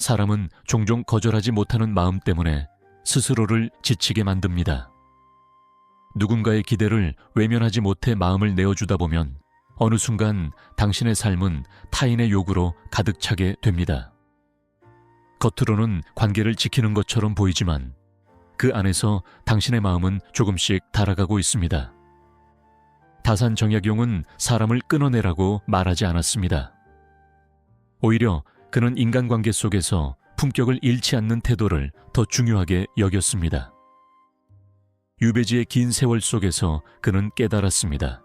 사람은 종종 거절하지 못하는 마음 때문에 스스로를 지치게 만듭니다. 누군가의 기대를 외면하지 못해 마음을 내어주다 보면 어느 순간 당신의 삶은 타인의 요구로 가득 차게 됩니다. 겉으로는 관계를 지키는 것처럼 보이지만 그 안에서 당신의 마음은 조금씩 달아가고 있습니다. 다산 정약용은 사람을 끊어내라고 말하지 않았습니다. 오히려 그는 인간관계 속에서 품격을 잃지 않는 태도를 더 중요하게 여겼습니다. 유배지의 긴 세월 속에서 그는 깨달았습니다.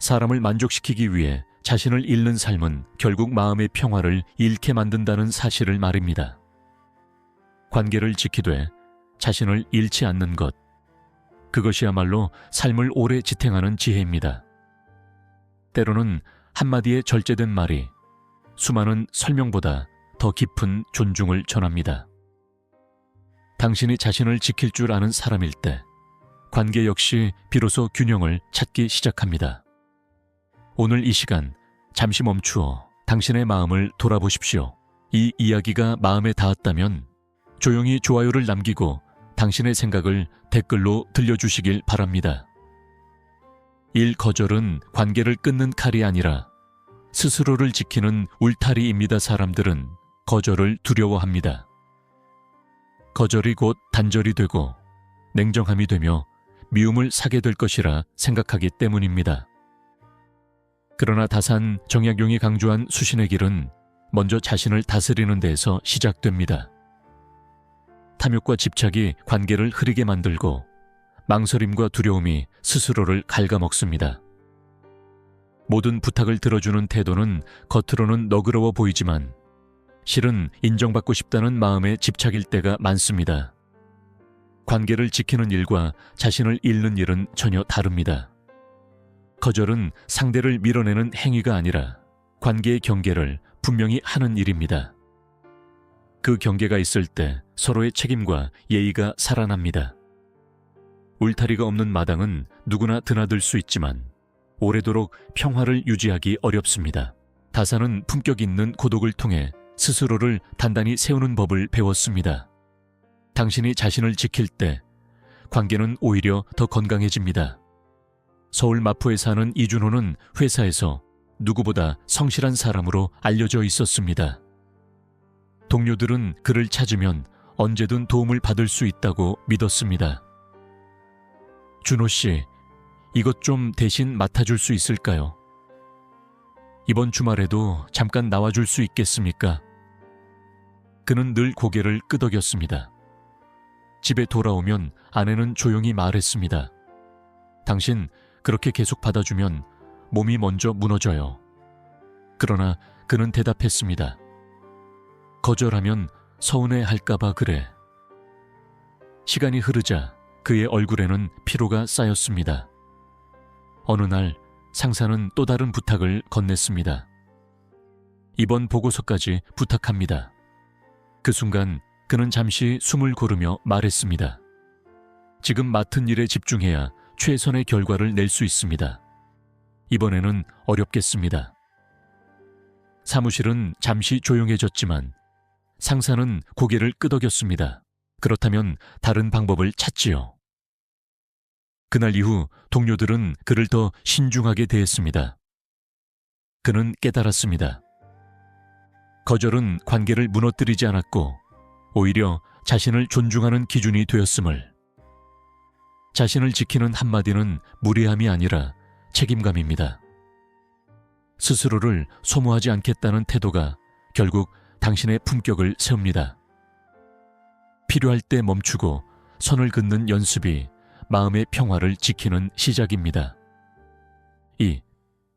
사람을 만족시키기 위해 자신을 잃는 삶은 결국 마음의 평화를 잃게 만든다는 사실을 말입니다. 관계를 지키되 자신을 잃지 않는 것, 그것이야말로 삶을 오래 지탱하는 지혜입니다. 때로는 한마디의 절제된 말이 수많은 설명보다 더 깊은 존중을 전합니다. 당신이 자신을 지킬 줄 아는 사람일 때 관계 역시 비로소 균형을 찾기 시작합니다. 오늘 이 시간 잠시 멈추어 당신의 마음을 돌아보십시오. 이 이야기가 마음에 닿았다면 조용히 좋아요를 남기고 당신의 생각을 댓글로 들려주시길 바랍니다. 거절은 관계를 끊는 칼이 아니라 스스로를 지키는 울타리입니다. 사람들은 거절을 두려워합니다. 거절이 곧 단절이 되고 냉정함이 되며 미움을 사게 될 것이라 생각하기 때문입니다. 그러나 다산 정약용이 강조한 수신의 길은 먼저 자신을 다스리는 데에서 시작됩니다. 탐욕과 집착이 관계를 흐리게 만들고 망설임과 두려움이 스스로를 갉아먹습니다. 모든 부탁을 들어주는 태도는 겉으로는 너그러워 보이지만 실은 인정받고 싶다는 마음에 집착일 때가 많습니다. 관계를 지키는 일과 자신을 잃는 일은 전혀 다릅니다. 거절은 상대를 밀어내는 행위가 아니라 관계의 경계를 분명히 하는 일입니다. 그 경계가 있을 때 서로의 책임과 예의가 살아납니다. 울타리가 없는 마당은 누구나 드나들 수 있지만 오래도록 평화를 유지하기 어렵습니다. 다산은 품격 있는 고독을 통해 스스로를 단단히 세우는 법을 배웠습니다. 당신이 자신을 지킬 때 관계는 오히려 더 건강해집니다. 서울 마포에 사는 이준호는 회사에서 누구보다 성실한 사람으로 알려져 있었습니다. 동료들은 그를 찾으면 언제든 도움을 받을 수 있다고 믿었습니다. 준호 씨, 이것 좀 대신 맡아줄 수 있을까요? 이번 주말에도 잠깐 나와줄 수 있겠습니까? 그는 늘 고개를 끄덕였습니다. 집에 돌아오면 아내는 조용히 말했습니다. 당신 그렇게 계속 받아주면 몸이 먼저 무너져요. 그러나 그는 대답했습니다. 거절하면 서운해할까봐 그래. 시간이 흐르자 그의 얼굴에는 피로가 쌓였습니다. 어느 날 상사는 또 다른 부탁을 건넸습니다. 이번 보고서까지 부탁합니다. 그 순간 그는 잠시 숨을 고르며 말했습니다. 지금 맡은 일에 집중해야 최선의 결과를 낼 수 있습니다. 이번에는 어렵겠습니다. 사무실은 잠시 조용해졌지만 상사는 고개를 끄덕였습니다. 그렇다면 다른 방법을 찾지요. 그날 이후 동료들은 그를 더 신중하게 대했습니다. 그는 깨달았습니다. 거절은 관계를 무너뜨리지 않았고 오히려 자신을 존중하는 기준이 되었음을. 자신을 지키는 한마디는 무례함이 아니라 책임감입니다. 스스로를 소모하지 않겠다는 태도가 결국 당신의 품격을 세웁니다. 필요할 때 멈추고 선을 긋는 연습이 마음의 평화를 지키는 시작입니다.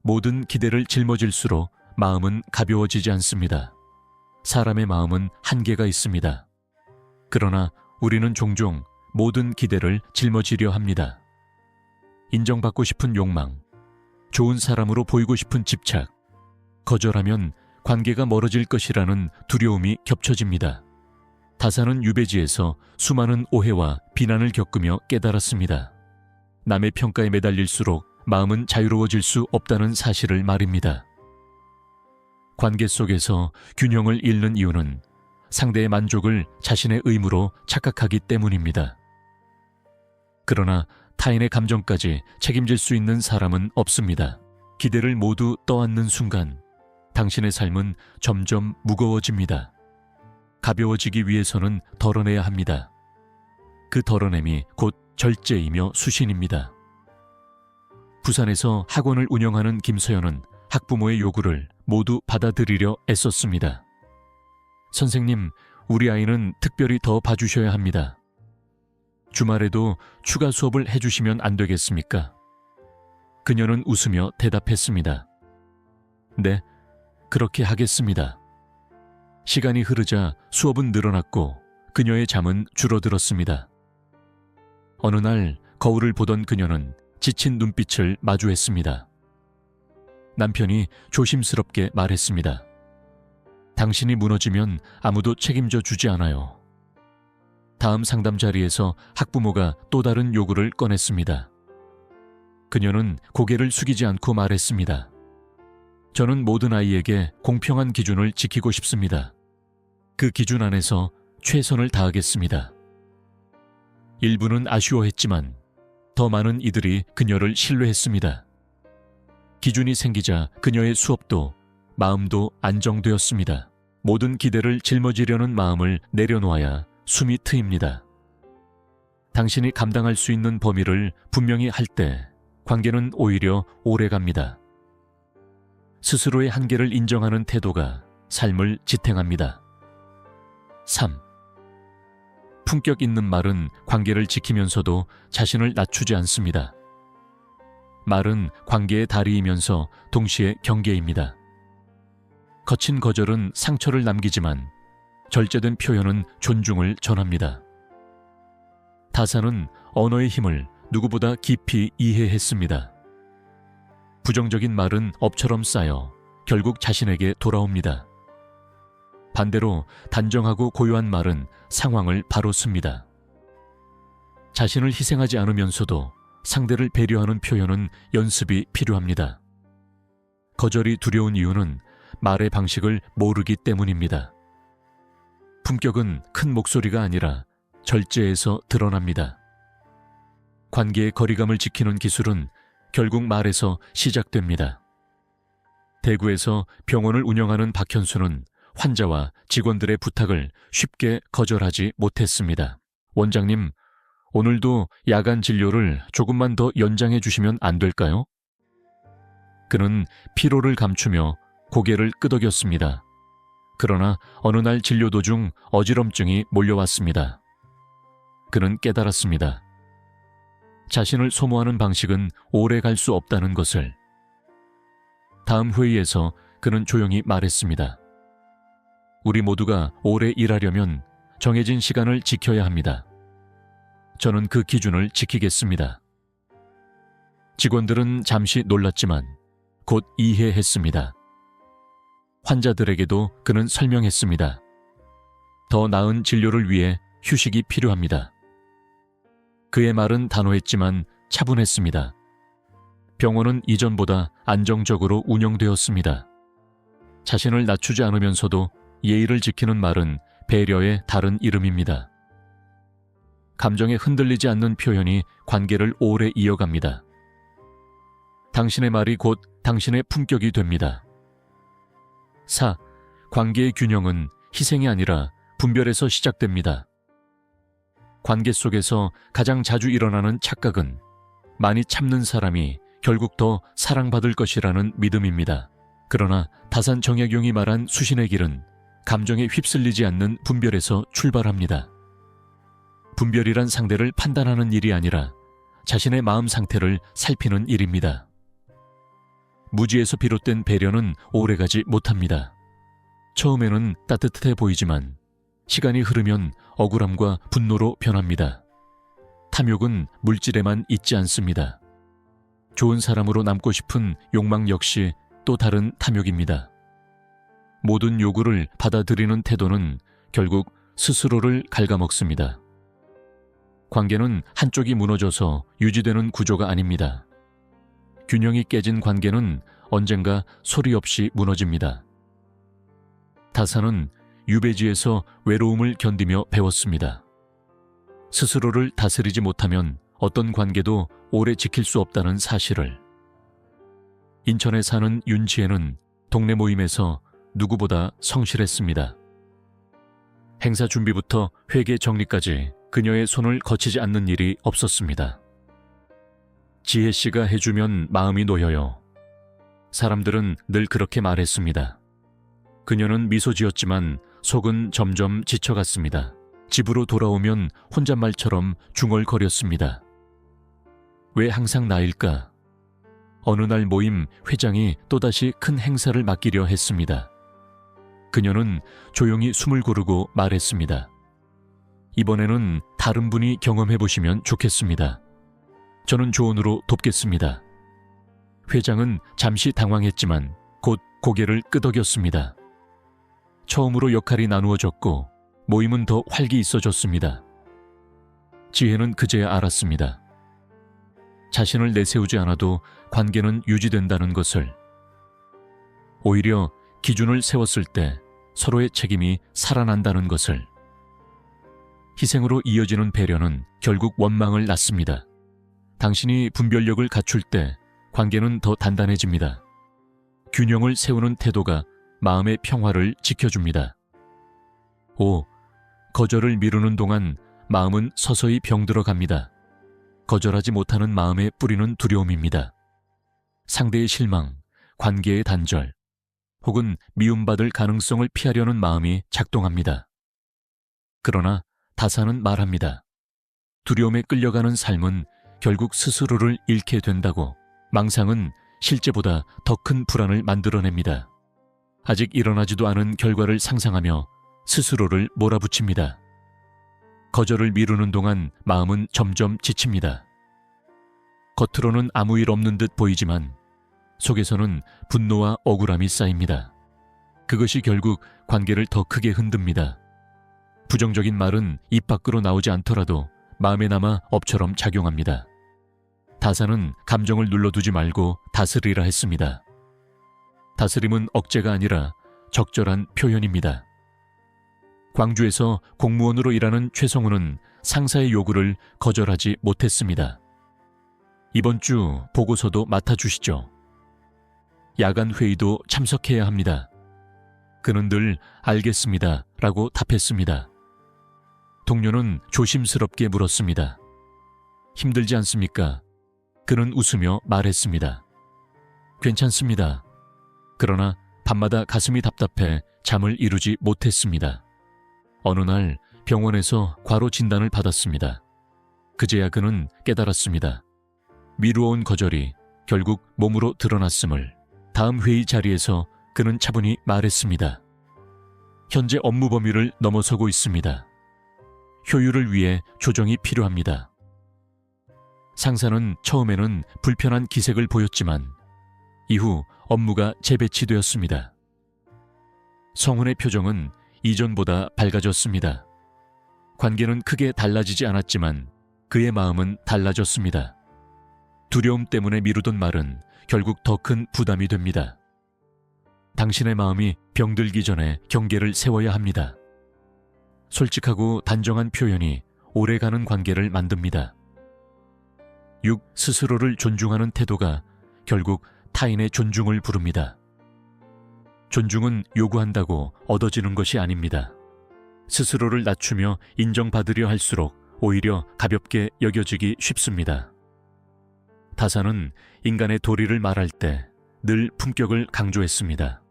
모든 기대를 짊어질수록 마음은 가벼워지지 않습니다. 사람의 마음은 한계가 있습니다. 그러나 우리는 종종 모든 기대를 짊어지려 합니다. 인정받고 싶은 욕망, 좋은 사람으로 보이고 싶은 집착, 거절하면 관계가 멀어질 것이라는 두려움이 겹쳐집니다. 다산은 유배지에서 수많은 오해와 비난을 겪으며 깨달았습니다. 남의 평가에 매달릴수록 마음은 자유로워질 수 없다는 사실을 말입니다. 관계 속에서 균형을 잃는 이유는 상대의 만족을 자신의 의무로 착각하기 때문입니다. 그러나 타인의 감정까지 책임질 수 있는 사람은 없습니다. 기대를 모두 떠안는 순간 당신의 삶은 점점 무거워집니다. 가벼워지기 위해서는 덜어내야 합니다. 그 덜어냄이 곧 절제이며 수신입니다. 부산에서 학원을 운영하는 김서연은 학부모의 요구를 모두 받아들이려 애썼습니다. 선생님, 우리 아이는 특별히 더 봐주셔야 합니다. 주말에도 추가 수업을 해주시면 안 되겠습니까? 그녀는 웃으며 대답했습니다. 네, 그렇게 하겠습니다. 시간이 흐르자 수업은 늘어났고 그녀의 잠은 줄어들었습니다. 어느 날 거울을 보던 그녀는 지친 눈빛을 마주했습니다. 남편이 조심스럽게 말했습니다. 당신이 무너지면 아무도 책임져 주지 않아요. 다음 상담 자리에서 학부모가 또 다른 요구를 꺼냈습니다. 그녀는 고개를 숙이지 않고 말했습니다. 저는 모든 아이에게 공평한 기준을 지키고 싶습니다. 그 기준 안에서 최선을 다하겠습니다. 일부는 아쉬워했지만 더 많은 이들이 그녀를 신뢰했습니다. 기준이 생기자 그녀의 수업도 마음도 안정되었습니다. 모든 기대를 짊어지려는 마음을 내려놓아야 숨이 트입니다. 당신이 감당할 수 있는 범위를 분명히 할 때 관계는 오히려 오래갑니다. 스스로의 한계를 인정하는 태도가 삶을 지탱합니다. 3. 품격 있는 말은 관계를 지키면서도 자신을 낮추지 않습니다. 말은 관계의 다리이면서 동시에 경계입니다. 거친 거절은 상처를 남기지만 절제된 표현은 존중을 전합니다. 다사는 언어의 힘을 누구보다 깊이 이해했습니다. 부정적인 말은 업처럼 쌓여 결국 자신에게 돌아옵니다. 반대로 단정하고 고요한 말은 상황을 바로 씁니다. 자신을 희생하지 않으면서도 상대를 배려하는 표현은 연습이 필요합니다. 거절이 두려운 이유는 말의 방식을 모르기 때문입니다. 품격은 큰 목소리가 아니라 절제에서 드러납니다. 관계의 거리감을 지키는 기술은 결국 말에서 시작됩니다. 대구에서 병원을 운영하는 박현수는 환자와 직원들의 부탁을 쉽게 거절하지 못했습니다. 원장님, 오늘도 야간 진료를 조금만 더 연장해 주시면 안 될까요? 그는 피로를 감추며 고개를 끄덕였습니다. 그러나 어느 날 진료 도중 어지럼증이 몰려왔습니다. 그는 깨달았습니다. 자신을 소모하는 방식은 오래 갈 수 없다는 것을. 다음 회의에서 그는 조용히 말했습니다. 우리 모두가 오래 일하려면 정해진 시간을 지켜야 합니다. 저는 그 기준을 지키겠습니다. 직원들은 잠시 놀랐지만 곧 이해했습니다. 환자들에게도 그는 설명했습니다. 더 나은 진료를 위해 휴식이 필요합니다. 그의 말은 단호했지만 차분했습니다. 병원은 이전보다 안정적으로 운영되었습니다. 자신을 낮추지 않으면서도 예의를 지키는 말은 배려의 다른 이름입니다. 감정에 흔들리지 않는 표현이 관계를 오래 이어갑니다. 당신의 말이 곧 당신의 품격이 됩니다. 4. 관계의 균형은 희생이 아니라 분별에서 시작됩니다. 관계 속에서 가장 자주 일어나는 착각은 많이 참는 사람이 결국 더 사랑받을 것이라는 믿음입니다. 그러나 다산 정약용이 말한 수신의 길은 감정에 휩쓸리지 않는 분별에서 출발합니다. 분별이란 상대를 판단하는 일이 아니라 자신의 마음 상태를 살피는 일입니다. 무지에서 비롯된 배려는 오래가지 못합니다. 처음에는 따뜻해 보이지만 시간이 흐르면 억울함과 분노로 변합니다. 탐욕은 물질에만 있지 않습니다. 좋은 사람으로 남고 싶은 욕망 역시 또 다른 탐욕입니다. 모든 요구를 받아들이는 태도는 결국 스스로를 갉아먹습니다. 관계는 한쪽이 무너져서 유지되는 구조가 아닙니다. 균형이 깨진 관계는 언젠가 소리 없이 무너집니다. 다사는 유배지에서 외로움을 견디며 배웠습니다. 스스로를 다스리지 못하면 어떤 관계도 오래 지킬 수 없다는 사실을. 인천에 사는 윤지혜는 동네 모임에서 누구보다 성실했습니다. 행사 준비부터 회계 정리까지 그녀의 손을 거치지 않는 일이 없었습니다. 지혜 씨가 해주면 마음이 놓여요. 사람들은 늘 그렇게 말했습니다. 그녀는 미소 지었지만 속은 점점 지쳐갔습니다. 집으로 돌아오면 혼잣말처럼 중얼거렸습니다. 왜 항상 나일까? 어느 날 모임 회장이 또다시 큰 행사를 맡기려 했습니다. 그녀는 조용히 숨을 고르고 말했습니다. 이번에는 다른 분이 경험해 보시면 좋겠습니다. 저는 조언으로 돕겠습니다. 회장은 잠시 당황했지만 곧 고개를 끄덕였습니다. 처음으로 역할이 나누어졌고 모임은 더 활기 있어졌습니다. 지혜는 그제야 알았습니다. 자신을 내세우지 않아도 관계는 유지된다는 것을. 오히려 기준을 세웠을 때 서로의 책임이 살아난다는 것을. 희생으로 이어지는 배려는 결국 원망을 낳습니다. 당신이 분별력을 갖출 때 관계는 더 단단해집니다. 균형을 세우는 태도가 마음의 평화를 지켜줍니다. 5. 거절을 미루는 동안 마음은 서서히 병들어 갑니다. 거절하지 못하는 마음의 뿌리는 두려움입니다. 상대의 실망, 관계의 단절, 혹은 미움받을 가능성을 피하려는 마음이 작동합니다. 그러나 다사는 말합니다. 두려움에 끌려가는 삶은 결국 스스로를 잃게 된다고. 망상은 실제보다 더 큰 불안을 만들어냅니다. 아직 일어나지도 않은 결과를 상상하며 스스로를 몰아붙입니다. 거절을 미루는 동안 마음은 점점 지칩니다. 겉으로는 아무 일 없는 듯 보이지만 속에서는 분노와 억울함이 쌓입니다. 그것이 결국 관계를 더 크게 흔듭니다. 부정적인 말은 입 밖으로 나오지 않더라도 마음에 남아 업처럼 작용합니다. 다사는 감정을 눌러두지 말고 다스리라 했습니다. 다스림은 억제가 아니라 적절한 표현입니다. 광주에서 공무원으로 일하는 최성우는 상사의 요구를 거절하지 못했습니다. 이번 주 보고서도 맡아주시죠. 야간 회의도 참석해야 합니다. 그는 늘 알겠습니다 라고 답했습니다. 동료는 조심스럽게 물었습니다. 힘들지 않습니까? 그는 웃으며 말했습니다. 괜찮습니다. 그러나 밤마다 가슴이 답답해 잠을 이루지 못했습니다. 어느 날 병원에서 과로 진단을 받았습니다. 그제야 그는 깨달았습니다. 미루어온 거절이 결국 몸으로 드러났음을. 다음 회의 자리에서 그는 차분히 말했습니다. 현재 업무 범위를 넘어서고 있습니다. 효율을 위해 조정이 필요합니다. 상사는 처음에는 불편한 기색을 보였지만 이후 업무가 재배치되었습니다. 성훈의 표정은 이전보다 밝아졌습니다. 관계는 크게 달라지지 않았지만 그의 마음은 달라졌습니다. 두려움 때문에 미루던 말은 결국 더 큰 부담이 됩니다. 당신의 마음이 병들기 전에 경계를 세워야 합니다. 솔직하고 단정한 표현이 오래가는 관계를 만듭니다. 6. 스스로를 존중하는 태도가 결국 타인의 존중을 부릅니다. 존중은 요구한다고 얻어지는 것이 아닙니다. 스스로를 낮추며 인정받으려 할수록 오히려 가볍게 여겨지기 쉽습니다. 다사는 인간의 도리를 말할 때 늘 품격을 강조했습니다.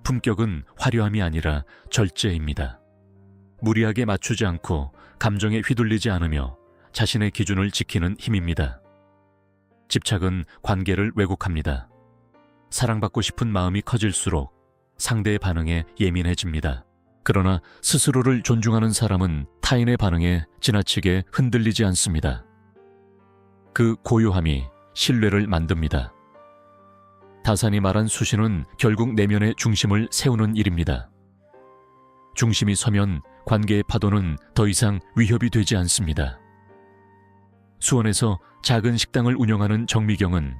품격은 화려함이 아니라 절제입니다. 무리하게 맞추지 않고 감정에 휘둘리지 않으며 자신의 기준을 지키는 힘입니다. 집착은 관계를 왜곡합니다. 사랑받고 싶은 마음이 커질수록 상대의 반응에 예민해집니다. 그러나 스스로를 존중하는 사람은 타인의 반응에 지나치게 흔들리지 않습니다. 그 고요함이 신뢰를 만듭니다. 다산이 말한 수신은 결국 내면의 중심을 세우는 일입니다. 중심이 서면 관계의 파도는 더 이상 위협이 되지 않습니다. 수원에서 작은 식당을 운영하는 정미경은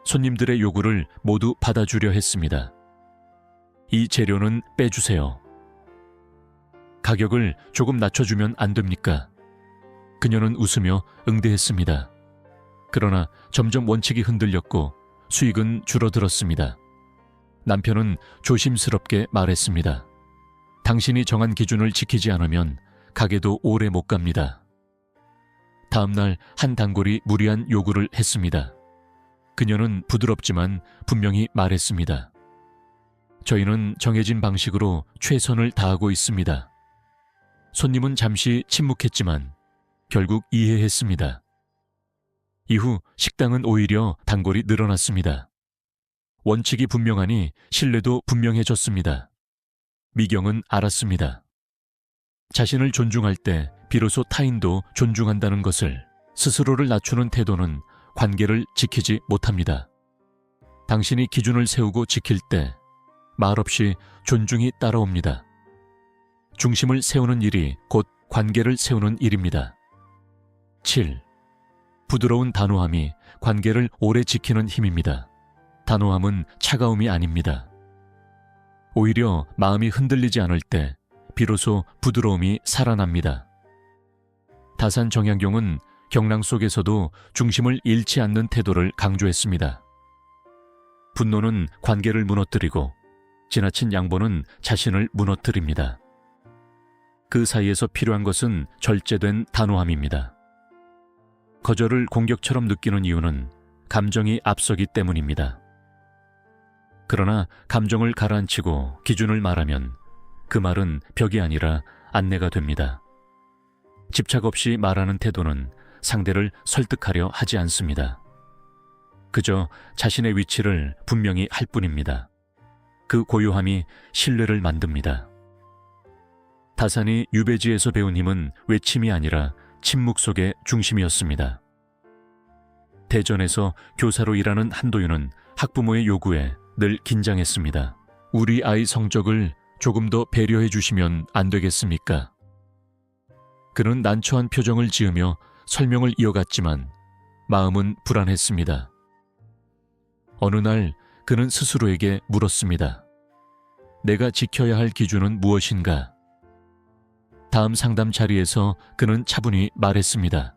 손님들의 요구를 모두 받아주려 했습니다. 이 재료는 빼주세요. 가격을 조금 낮춰주면 안 됩니까? 그녀는 웃으며 응대했습니다. 그러나 점점 원칙이 흔들렸고 수익은 줄어들었습니다. 남편은 조심스럽게 말했습니다. 당신이 정한 기준을 지키지 않으면 가게도 오래 못 갑니다. 다음 날 한 단골이 무리한 요구를 했습니다. 그녀는 부드럽지만 분명히 말했습니다. 저희는 정해진 방식으로 최선을 다하고 있습니다. 손님은 잠시 침묵했지만 결국 이해했습니다. 이후 식당은 오히려 단골이 늘어났습니다. 원칙이 분명하니 신뢰도 분명해졌습니다. 미경은 알았습니다. 자신을 존중할 때 비로소 타인도 존중한다는 것을. 스스로를 낮추는 태도는 관계를 지키지 못합니다. 당신이 기준을 세우고 지킬 때 말없이 존중이 따라옵니다. 중심을 세우는 일이 곧 관계를 세우는 일입니다. 7. 부드러운 단호함이 관계를 오래 지키는 힘입니다. 단호함은 차가움이 아닙니다. 오히려 마음이 흔들리지 않을 때 비로소 부드러움이 살아납니다. 다산 정약용은 경랑 속에서도 중심을 잃지 않는 태도를 강조했습니다. 분노는 관계를 무너뜨리고 지나친 양보는 자신을 무너뜨립니다. 그 사이에서 필요한 것은 절제된 단호함입니다. 거절을 공격처럼 느끼는 이유는 감정이 앞서기 때문입니다. 그러나 감정을 가라앉히고 기준을 말하면 그 말은 벽이 아니라 안내가 됩니다. 집착 없이 말하는 태도는 상대를 설득하려 하지 않습니다. 그저 자신의 위치를 분명히 할 뿐입니다. 그 고요함이 신뢰를 만듭니다. 다산이 유배지에서 배운 힘은 외침이 아니라 침묵 속의 중심이었습니다. 대전에서 교사로 일하는 한도윤은 학부모의 요구에 늘 긴장했습니다. 우리 아이 성적을 조금 더 배려해 주시면 안 되겠습니까? 그는 난처한 표정을 지으며 설명을 이어갔지만 마음은 불안했습니다. 어느 날 그는 스스로에게 물었습니다. 내가 지켜야 할 기준은 무엇인가? 다음 상담 자리에서 그는 차분히 말했습니다.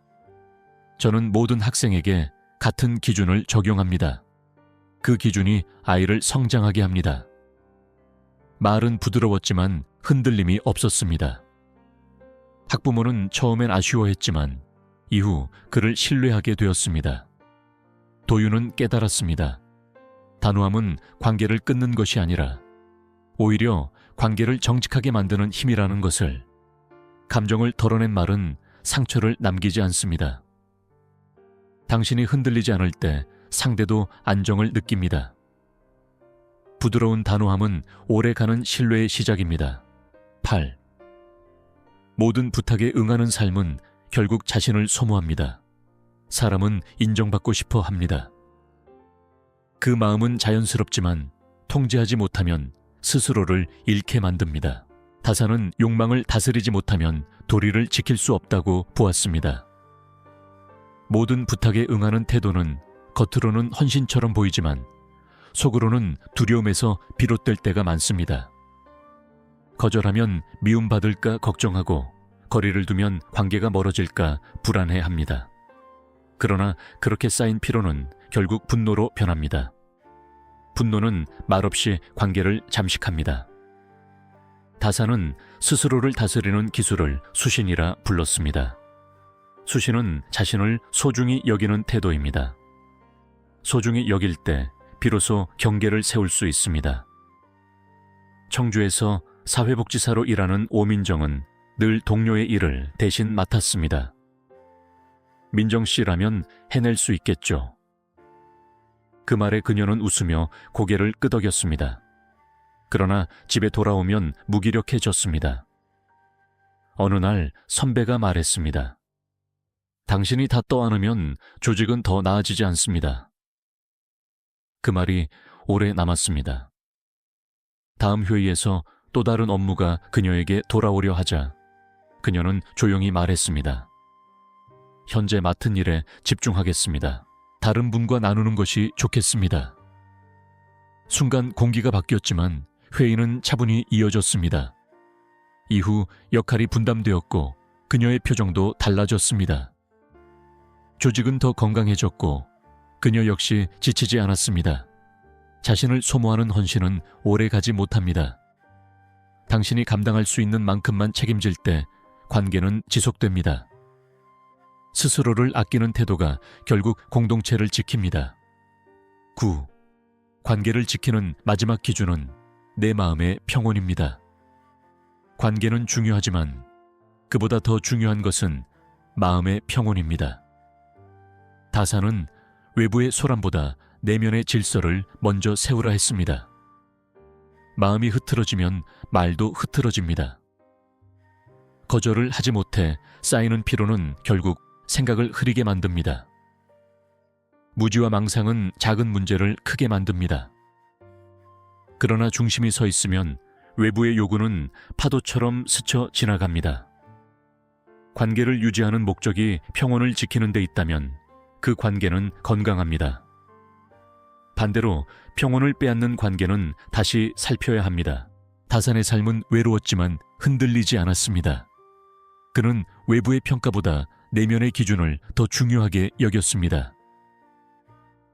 저는 모든 학생에게 같은 기준을 적용합니다. 그 기준이 아이를 성장하게 합니다. 말은 부드러웠지만 흔들림이 없었습니다. 학부모는 처음엔 아쉬워했지만 이후 그를 신뢰하게 되었습니다. 도윤은 깨달았습니다. 단호함은 관계를 끊는 것이 아니라 오히려 관계를 정직하게 만드는 힘이라는 것을. 감정을 덜어낸 말은 상처를 남기지 않습니다. 당신이 흔들리지 않을 때 상대도 안정을 느낍니다. 부드러운 단호함은 오래가는 신뢰의 시작입니다. 8. 모든 부탁에 응하는 삶은 결국 자신을 소모합니다. 사람은 인정받고 싶어 합니다. 그 마음은 자연스럽지만 통제하지 못하면 스스로를 잃게 만듭니다. 다산은 욕망을 다스리지 못하면 도리를 지킬 수 없다고 보았습니다. 모든 부탁에 응하는 태도는 겉으로는 헌신처럼 보이지만 속으로는 두려움에서 비롯될 때가 많습니다. 거절하면 미움받을까 걱정하고 거리를 두면 관계가 멀어질까 불안해합니다. 그러나 그렇게 쌓인 피로는 결국 분노로 변합니다. 분노는 말없이 관계를 잠식합니다. 다산은 스스로를 다스리는 기술을 수신이라 불렀습니다. 수신은 자신을 소중히 여기는 태도입니다. 소중히 여길 때 비로소 경계를 세울 수 있습니다. 청주에서 사회복지사로 일하는 오민정은 늘 동료의 일을 대신 맡았습니다. 민정 씨라면 해낼 수 있겠죠. 그 말에 그녀는 웃으며 고개를 끄덕였습니다. 그러나 집에 돌아오면 무기력해졌습니다. 어느 날 선배가 말했습니다. 당신이 다 떠안으면 조직은 더 나아지지 않습니다. 그 말이 오래 남았습니다. 다음 회의에서 또 다른 업무가 그녀에게 돌아오려 하자 그녀는 조용히 말했습니다. 현재 맡은 일에 집중하겠습니다. 다른 분과 나누는 것이 좋겠습니다. 순간 공기가 바뀌었지만 회의는 차분히 이어졌습니다. 이후 역할이 분담되었고 그녀의 표정도 달라졌습니다. 조직은 더 건강해졌고 그녀 역시 지치지 않았습니다. 자신을 소모하는 헌신은 오래 가지 못합니다. 당신이 감당할 수 있는 만큼만 책임질 때 관계는 지속됩니다. 스스로를 아끼는 태도가 결국 공동체를 지킵니다. 9. 관계를 지키는 마지막 기준은 내 마음의 평온입니다. 관계는 중요하지만 그보다 더 중요한 것은 마음의 평온입니다. 다사는 외부의 소란보다 내면의 질서를 먼저 세우라 했습니다. 마음이 흐트러지면 말도 흐트러집니다. 거절을 하지 못해 쌓이는 피로는 결국 생각을 흐리게 만듭니다. 무지와 망상은 작은 문제를 크게 만듭니다. 그러나 중심이 서 있으면 외부의 요구는 파도처럼 스쳐 지나갑니다. 관계를 유지하는 목적이 평온을 지키는 데 있다면 그 관계는 건강합니다. 반대로 평온을 빼앗는 관계는 다시 살펴야 합니다. 다산의 삶은 외로웠지만 흔들리지 않았습니다. 그는 외부의 평가보다 내면의 기준을 더 중요하게 여겼습니다.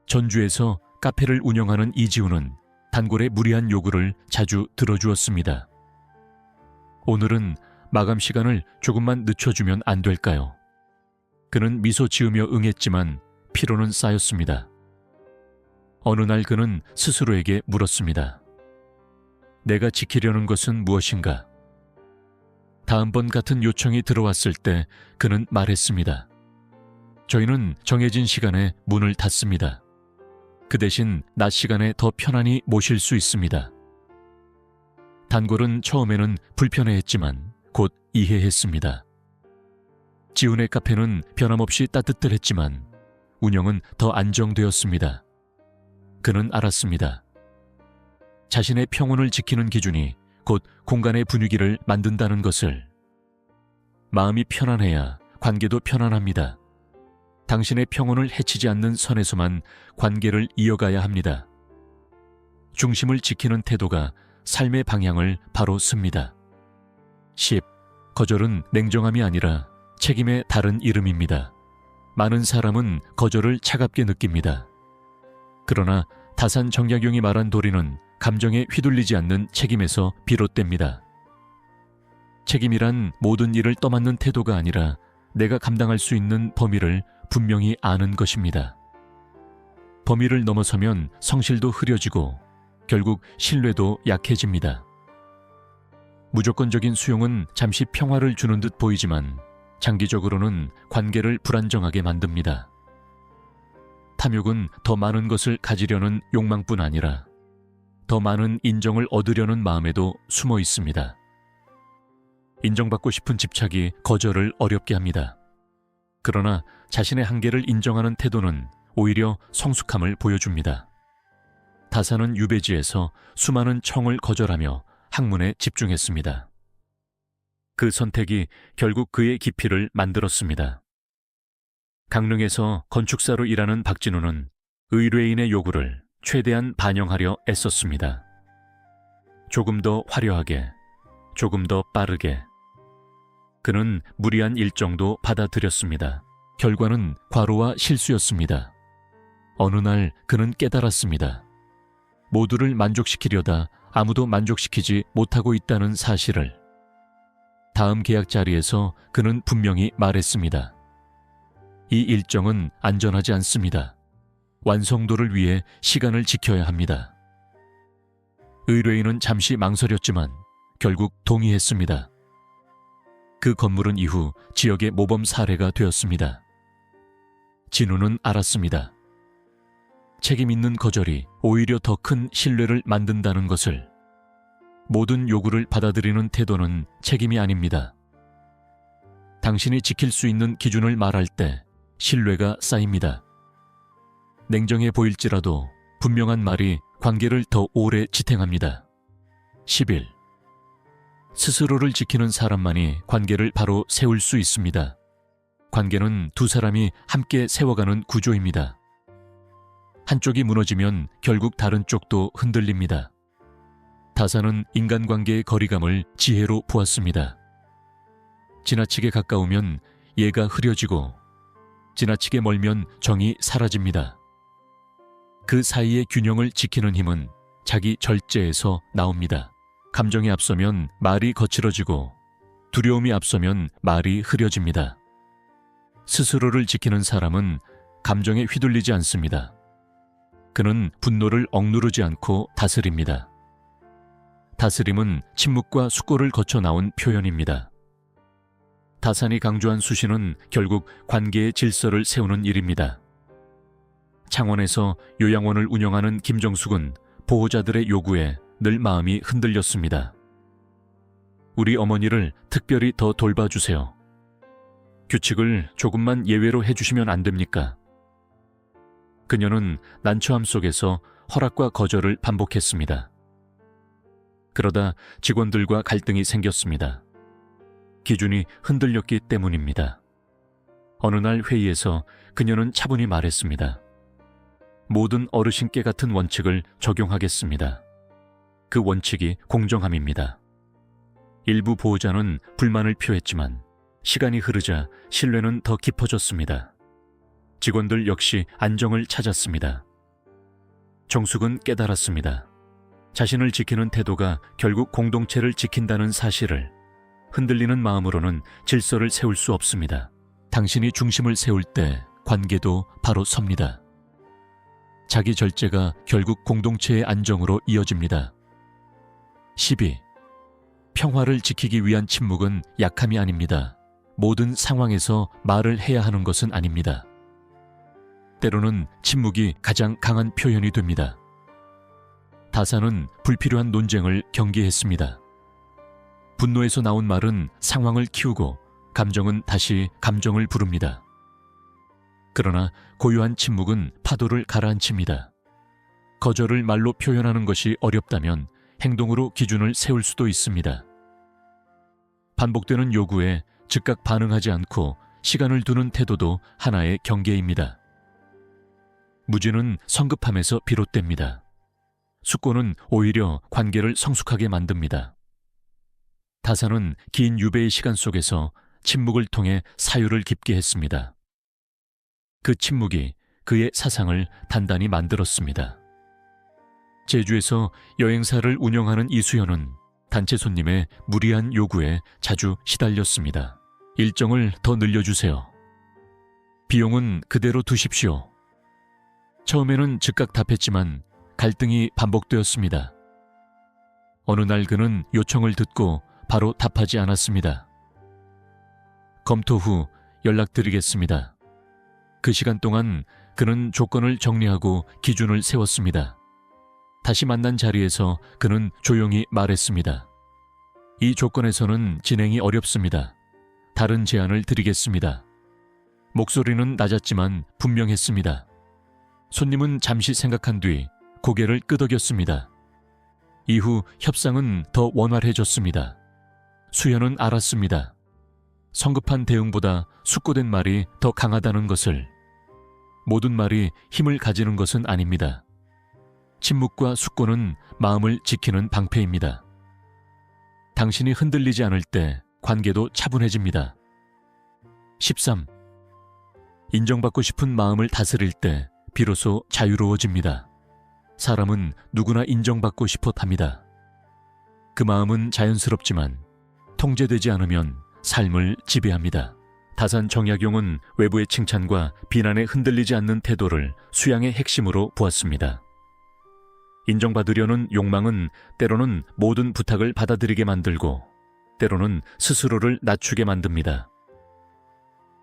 전주에서 카페를 운영하는 이지우는 단골의 무리한 요구를 자주 들어주었습니다. 오늘은 마감 시간을 조금만 늦춰주면 안 될까요? 그는 미소 지으며 응했지만 피로는 쌓였습니다. 어느 날 그는 스스로에게 물었습니다. 내가 지키려는 것은 무엇인가? 다음번 같은 요청이 들어왔을 때 그는 말했습니다. 저희는 정해진 시간에 문을 닫습니다. 그 대신 낮 시간에 더 편안히 모실 수 있습니다. 단골은 처음에는 불편해했지만 곧 이해했습니다. 지훈의 카페는 변함없이 따뜻했지만 운영은 더 안정되었습니다. 그는 알았습니다. 자신의 평온을 지키는 기준이 곧 공간의 분위기를 만든다는 것을. 마음이 편안해야 관계도 편안합니다. 당신의 평온을 해치지 않는 선에서만 관계를 이어가야 합니다. 중심을 지키는 태도가 삶의 방향을 바로 씁니다. 10. 거절은 냉정함이 아니라 책임의 다른 이름입니다. 많은 사람은 거절을 차갑게 느낍니다. 그러나 다산 정약용이 말한 도리는 감정에 휘둘리지 않는 책임에서 비롯됩니다. 책임이란 모든 일을 떠맡는 태도가 아니라 내가 감당할 수 있는 범위를 분명히 아는 것입니다. 범위를 넘어서면 성실도 흐려지고 결국 신뢰도 약해집니다. 무조건적인 수용은 잠시 평화를 주는 듯 보이지만 장기적으로는 관계를 불안정하게 만듭니다. 탐욕은 더 많은 것을 가지려는 욕망뿐 아니라 더 많은 인정을 얻으려는 마음에도 숨어 있습니다. 인정받고 싶은 집착이 거절을 어렵게 합니다. 그러나 자신의 한계를 인정하는 태도는 오히려 성숙함을 보여줍니다. 다산은 유배지에서 수많은 청을 거절하며 학문에 집중했습니다. 그 선택이 결국 그의 깊이를 만들었습니다. 강릉에서 건축사로 일하는 박진우는 의뢰인의 요구를 최대한 반영하려 애썼습니다. 조금 더 화려하게, 조금 더 빠르게. 그는 무리한 일정도 받아들였습니다. 결과는 과로와 실수였습니다. 어느 날 그는 깨달았습니다. 모두를 만족시키려다 아무도 만족시키지 못하고 있다는 사실을. 다음 계약 자리에서 그는 분명히 말했습니다. 이 일정은 안전하지 않습니다. 완성도를 위해 시간을 지켜야 합니다. 의뢰인은 잠시 망설였지만 결국 동의했습니다. 그 건물은 이후 지역의 모범 사례가 되었습니다. 진우는 알았습니다. 책임 있는 거절이 오히려 더 큰 신뢰를 만든다는 것을. 모든 요구를 받아들이는 태도는 책임이 아닙니다. 당신이 지킬 수 있는 기준을 말할 때 신뢰가 쌓입니다. 냉정해 보일지라도 분명한 말이 관계를 더 오래 지탱합니다. 11. 스스로를 지키는 사람만이 관계를 바로 세울 수 있습니다. 관계는 두 사람이 함께 세워가는 구조입니다. 한쪽이 무너지면 결국 다른 쪽도 흔들립니다. 다산은 인간관계의 거리감을 지혜로 보았습니다. 지나치게 가까우면 예가 흐려지고 지나치게 멀면 정이 사라집니다. 그 사이의 균형을 지키는 힘은 자기 절제에서 나옵니다. 감정이 앞서면 말이 거칠어지고 두려움이 앞서면 말이 흐려집니다. 스스로를 지키는 사람은 감정에 휘둘리지 않습니다. 그는 분노를 억누르지 않고 다스립니다. 다스림은 침묵과 숙고를 거쳐 나온 표현입니다. 다산이 강조한 수시는 결국 관계의 질서를 세우는 일입니다. 창원에서 요양원을 운영하는 김정숙은 보호자들의 요구에 늘 마음이 흔들렸습니다. 우리 어머니를 특별히 더 돌봐주세요. 규칙을 조금만 예외로 해주시면 안 됩니까? 그녀는 난처함 속에서 허락과 거절을 반복했습니다. 그러다 직원들과 갈등이 생겼습니다. 기준이 흔들렸기 때문입니다. 어느 날 회의에서 그녀는 차분히 말했습니다. 모든 어르신께 같은 원칙을 적용하겠습니다. 그 원칙이 공정함입니다. 일부 보호자는 불만을 표했지만 시간이 흐르자 신뢰는 더 깊어졌습니다. 직원들 역시 안정을 찾았습니다. 정숙은 깨달았습니다. 자신을 지키는 태도가 결국 공동체를 지킨다는 사실을. 흔들리는 마음으로는 질서를 세울 수 없습니다. 당신이 중심을 세울 때 관계도 바로 섭니다. 자기 절제가 결국 공동체의 안정으로 이어집니다. 12. 평화를 지키기 위한 침묵은 약함이 아닙니다. 모든 상황에서 말을 해야 하는 것은 아닙니다. 때로는 침묵이 가장 강한 표현이 됩니다. 다산은 불필요한 논쟁을 경계했습니다. 분노에서 나온 말은 상황을 키우고 감정은 다시 감정을 부릅니다. 그러나 고요한 침묵은 파도를 가라앉힙니다. 거절을 말로 표현하는 것이 어렵다면 행동으로 기준을 세울 수도 있습니다. 반복되는 요구에 즉각 반응하지 않고 시간을 두는 태도도 하나의 경계입니다. 무지는 성급함에서 비롯됩니다. 숙고는 오히려 관계를 성숙하게 만듭니다. 다산은 긴 유배의 시간 속에서 침묵을 통해 사유를 깊게 했습니다. 그 침묵이 그의 사상을 단단히 만들었습니다. 제주에서 여행사를 운영하는 이수연은 단체 손님의 무리한 요구에 자주 시달렸습니다. 일정을 더 늘려주세요. 비용은 그대로 두십시오. 처음에는 즉각 답했지만 갈등이 반복되었습니다. 어느 날 그는 요청을 듣고 바로 답하지 않았습니다. 검토 후 연락드리겠습니다. 그 시간 동안 그는 조건을 정리하고 기준을 세웠습니다. 다시 만난 자리에서 그는 조용히 말했습니다. 이 조건에서는 진행이 어렵습니다. 다른 제안을 드리겠습니다. 목소리는 낮았지만 분명했습니다. 손님은 잠시 생각한 뒤 고개를 끄덕였습니다. 이후 협상은 더 원활해졌습니다. 수연은 알았습니다. 성급한 대응보다 숙고된 말이 더 강하다는 것을. 모든 말이 힘을 가지는 것은 아닙니다. 침묵과 숙고는 마음을 지키는 방패입니다. 당신이 흔들리지 않을 때 관계도 차분해집니다. 13. 인정받고 싶은 마음을 다스릴 때 비로소 자유로워집니다. 사람은 누구나 인정받고 싶어 합니다. 그 마음은 자연스럽지만 통제되지 않으면 삶을 지배합니다. 다산 정약용은 외부의 칭찬과 비난에 흔들리지 않는 태도를 수양의 핵심으로 보았습니다. 인정받으려는 욕망은 때로는 모든 부탁을 받아들이게 만들고 때로는 스스로를 낮추게 만듭니다.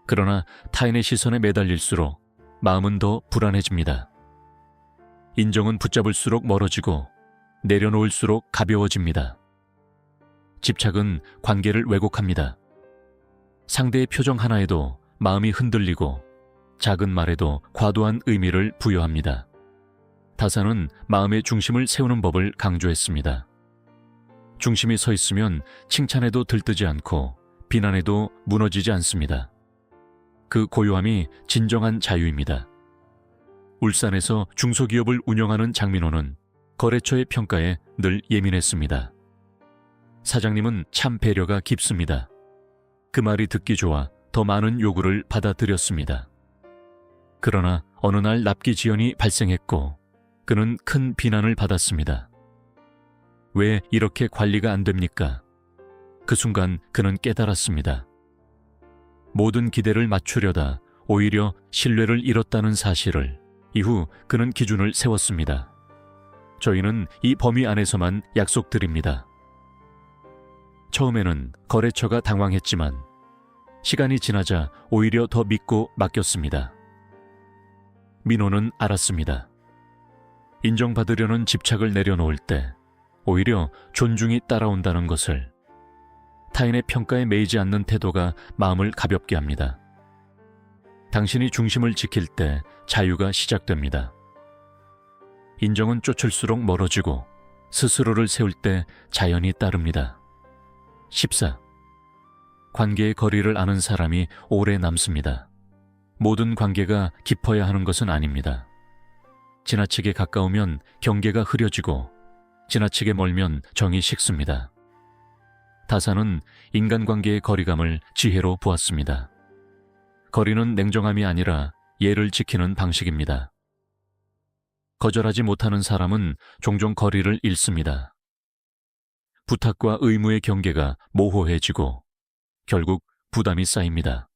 그러나 타인의 시선에 매달릴수록 마음은 더 불안해집니다. 인정은 붙잡을수록 멀어지고 내려놓을수록 가벼워집니다. 집착은 관계를 왜곡합니다. 상대의 표정 하나에도 마음이 흔들리고 작은 말에도 과도한 의미를 부여합니다. 다산은 마음의 중심을 세우는 법을 강조했습니다. 중심이 서 있으면 칭찬에도 들뜨지 않고 비난에도 무너지지 않습니다. 그 고요함이 진정한 자유입니다. 울산에서 중소기업을 운영하는 장민호는 거래처의 평가에 늘 예민했습니다. 사장님은 참 배려가 깊습니다. 그 말이 듣기 좋아 더 많은 요구를 받아들였습니다. 그러나 어느 날 납기 지연이 발생했고 그는 큰 비난을 받았습니다. 왜 이렇게 관리가 안 됩니까? 그 순간 그는 깨달았습니다. 모든 기대를 맞추려다 오히려 신뢰를 잃었다는 사실을. 이후 그는 기준을 세웠습니다. 저희는 이 범위 안에서만 약속드립니다. 처음에는 거래처가 당황했지만 시간이 지나자 오히려 더 믿고 맡겼습니다. 민호는 알았습니다. 인정받으려는 집착을 내려놓을 때 오히려 존중이 따라온다는 것을. 타인의 평가에 매이지 않는 태도가 마음을 가볍게 합니다. 당신이 중심을 지킬 때 자유가 시작됩니다. 인정은 쫓을수록 멀어지고 스스로를 세울 때 자연이 따릅니다. 14. 관계의 거리를 아는 사람이 오래 남습니다. 모든 관계가 깊어야 하는 것은 아닙니다. 지나치게 가까우면 경계가 흐려지고 지나치게 멀면 정이 식습니다. 다사는 인간관계의 거리감을 지혜로 보았습니다. 거리는 냉정함이 아니라 예를 지키는 방식입니다. 거절하지 못하는 사람은 종종 거리를 잃습니다. 부탁과 의무의 경계가 모호해지고 결국 부담이 쌓입니다.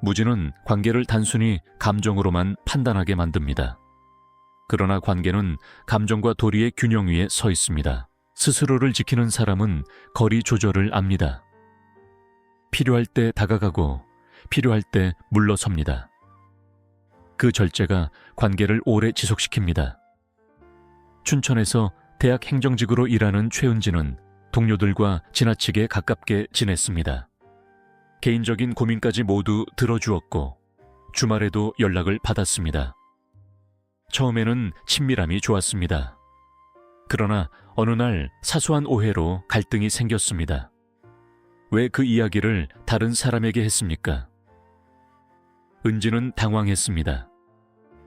무지는 관계를 단순히 감정으로만 판단하게 만듭니다. 그러나 관계는 감정과 도리의 균형 위에 서 있습니다. 스스로를 지키는 사람은 거리 조절을 압니다. 필요할 때 다가가고 필요할 때 물러섭니다. 그 절제가 관계를 오래 지속시킵니다. 춘천에서 대학 행정직으로 일하는 최은지는 동료들과 지나치게 가깝게 지냈습니다. 개인적인 고민까지 모두 들어주었고 주말에도 연락을 받았습니다. 처음에는 친밀함이 좋았습니다. 그러나 어느 날 사소한 오해로 갈등이 생겼습니다. 왜 그 이야기를 다른 사람에게 했습니까? 은지는 당황했습니다.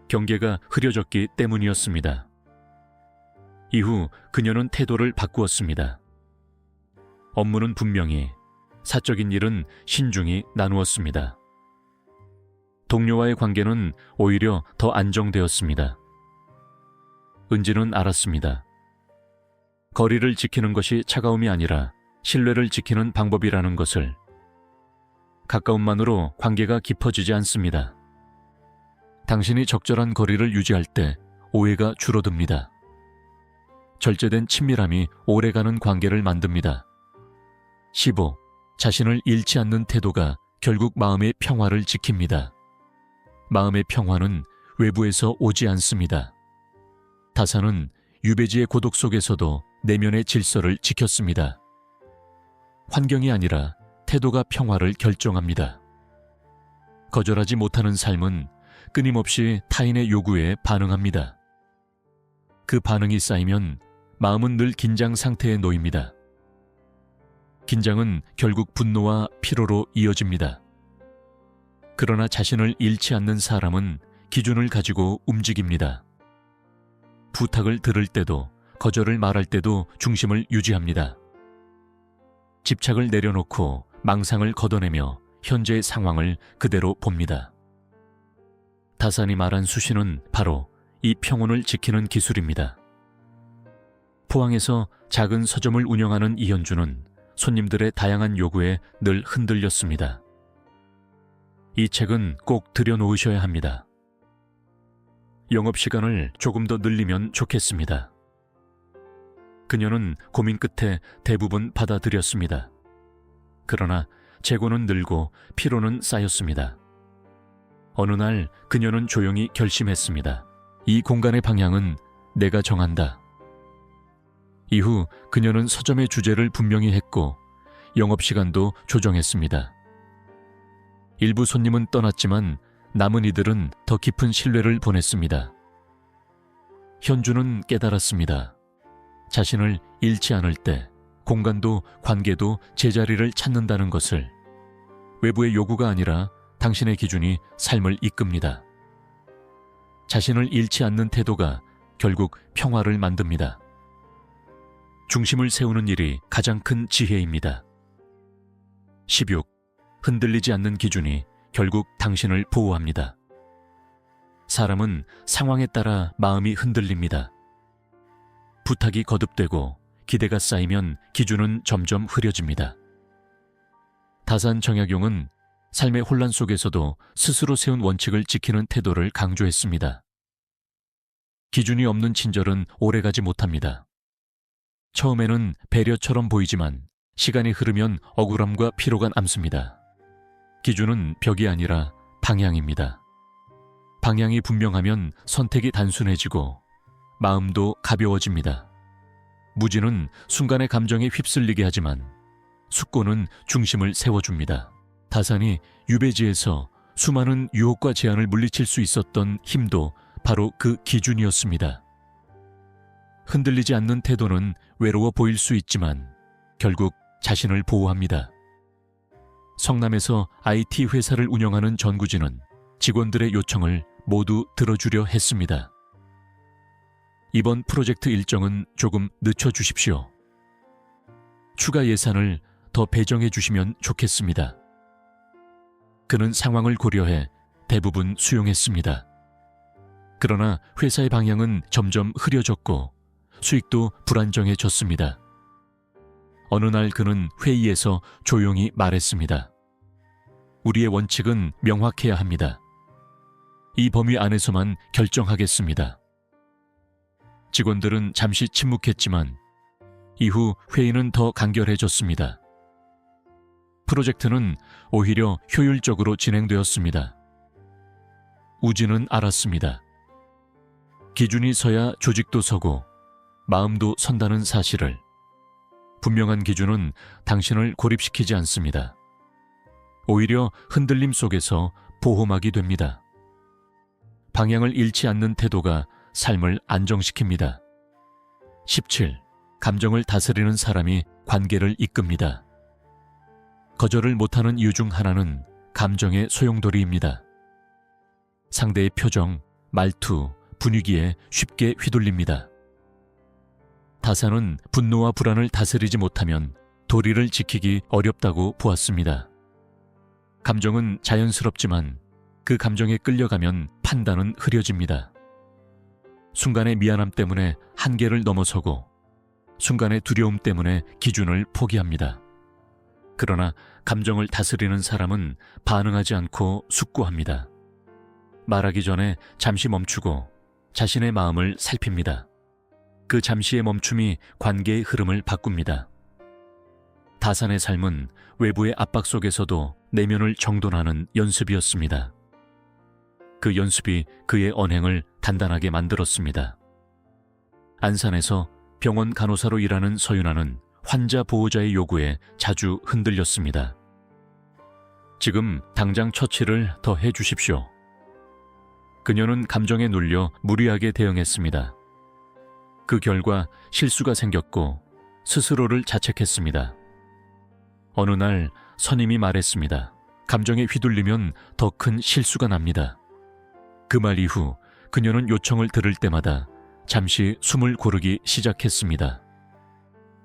경계가 흐려졌기 때문이었습니다. 이후 그녀는 태도를 바꾸었습니다. 업무는 분명히, 사적인 일은 신중히 나누었습니다. 동료와의 관계는 오히려 더 안정되었습니다. 은지는 알았습니다. 거리를 지키는 것이 차가움이 아니라 신뢰를 지키는 방법이라는 것을. 가까움만으로 관계가 깊어지지 않습니다. 당신이 적절한 거리를 유지할 때 오해가 줄어듭니다. 절제된 친밀함이 오래가는 관계를 만듭니다. 15. 자신을 잃지 않는 태도가 결국 마음의 평화를 지킵니다. 마음의 평화는 외부에서 오지 않습니다. 다사는 유배지의 고독 속에서도 내면의 질서를 지켰습니다. 환경이 아니라 태도가 평화를 결정합니다. 거절하지 못하는 삶은 끊임없이 타인의 요구에 반응합니다. 그 반응이 쌓이면 마음은 늘 긴장 상태에 놓입니다. 긴장은 결국 분노와 피로로 이어집니다. 그러나 자신을 잃지 않는 사람은 기준을 가지고 움직입니다. 부탁을 들을 때도 거절을 말할 때도 중심을 유지합니다. 집착을 내려놓고 망상을 걷어내며 현재의 상황을 그대로 봅니다. 다산이 말한 수신은 바로 이 평온을 지키는 기술입니다. 포항에서 작은 서점을 운영하는 이현주는 손님들의 다양한 요구에 늘 흔들렸습니다. 이 책은 꼭 들여놓으셔야 합니다. 영업시간을 조금 더 늘리면 좋겠습니다. 그녀는 고민 끝에 대부분 받아들였습니다. 그러나 재고는 늘고 피로는 쌓였습니다. 어느 날 그녀는 조용히 결심했습니다. 이 공간의 방향은 내가 정한다. 이후 그녀는 서점의 주제를 분명히 했고 영업시간도 조정했습니다. 일부 손님은 떠났지만 남은 이들은 더 깊은 신뢰를 보냈습니다. 현주는 깨달았습니다. 자신을 잃지 않을 때 공간도 관계도 제자리를 찾는다는 것을. 외부의 요구가 아니라 당신의 기준이 삶을 이끕니다. 자신을 잃지 않는 태도가 결국 평화를 만듭니다. 중심을 세우는 일이 가장 큰 지혜입니다. 16. 흔들리지 않는 기준이 결국 당신을 보호합니다. 사람은 상황에 따라 마음이 흔들립니다. 부탁이 거듭되고 기대가 쌓이면 기준은 점점 흐려집니다. 다산 정약용은 삶의 혼란 속에서도 스스로 세운 원칙을 지키는 태도를 강조했습니다. 기준이 없는 친절은 오래가지 못합니다. 처음에는 배려처럼 보이지만 시간이 흐르면 억울함과 피로가 남습니다. 기준은 벽이 아니라 방향입니다. 방향이 분명하면 선택이 단순해지고 마음도 가벼워집니다. 무지는 순간의 감정에 휩쓸리게 하지만 숙고는 중심을 세워줍니다. 다산이 유배지에서 수많은 유혹과 제한을 물리칠 수 있었던 힘도 바로 그 기준이었습니다. 흔들리지 않는 태도는 외로워 보일 수 있지만 결국 자신을 보호합니다. 성남에서 IT 회사를 운영하는 전구진은 직원들의 요청을 모두 들어주려 했습니다. 이번 프로젝트 일정은 조금 늦춰주십시오. 추가 예산을 더 배정해 주시면 좋겠습니다. 그는 상황을 고려해 대부분 수용했습니다. 그러나 회사의 방향은 점점 흐려졌고 수익도 불안정해졌습니다. 어느 날 그는 회의에서 조용히 말했습니다. 우리의 원칙은 명확해야 합니다. 이 범위 안에서만 결정하겠습니다. 직원들은 잠시 침묵했지만 이후 회의는 더 간결해졌습니다. 프로젝트는 오히려 효율적으로 진행되었습니다. 우진은 알았습니다. 기준이 서야 조직도 서고 마음도 선다는 사실을. 분명한 기준은 당신을 고립시키지 않습니다. 오히려 흔들림 속에서 보호막이 됩니다. 방향을 잃지 않는 태도가 삶을 안정시킵니다. 17. 감정을 다스리는 사람이 관계를 이끕니다. 거절을 못하는 이유 중 하나는 감정의 소용돌이입니다. 상대의 표정, 말투, 분위기에 쉽게 휘둘립니다. 다산은 분노와 불안을 다스리지 못하면 도리를 지키기 어렵다고 보았습니다. 감정은 자연스럽지만 그 감정에 끌려가면 판단은 흐려집니다. 순간의 미안함 때문에 한계를 넘어서고 순간의 두려움 때문에 기준을 포기합니다. 그러나 감정을 다스리는 사람은 반응하지 않고 숙고합니다. 말하기 전에 잠시 멈추고 자신의 마음을 살핍니다. 그 잠시의 멈춤이 관계의 흐름을 바꿉니다. 다산의 삶은 외부의 압박 속에서도 내면을 정돈하는 연습이었습니다. 그 연습이 그의 언행을 단단하게 만들었습니다. 안산에서 병원 간호사로 일하는 서윤아는 환자 보호자의 요구에 자주 흔들렸습니다. 지금 당장 처치를 더 해주십시오. 그녀는 감정에 눌려 무리하게 대응했습니다. 그 결과 실수가 생겼고 스스로를 자책했습니다. 어느 날 선임이 말했습니다. 감정에 휘둘리면 더 큰 실수가 납니다. 그 말 이후 그녀는 요청을 들을 때마다 잠시 숨을 고르기 시작했습니다.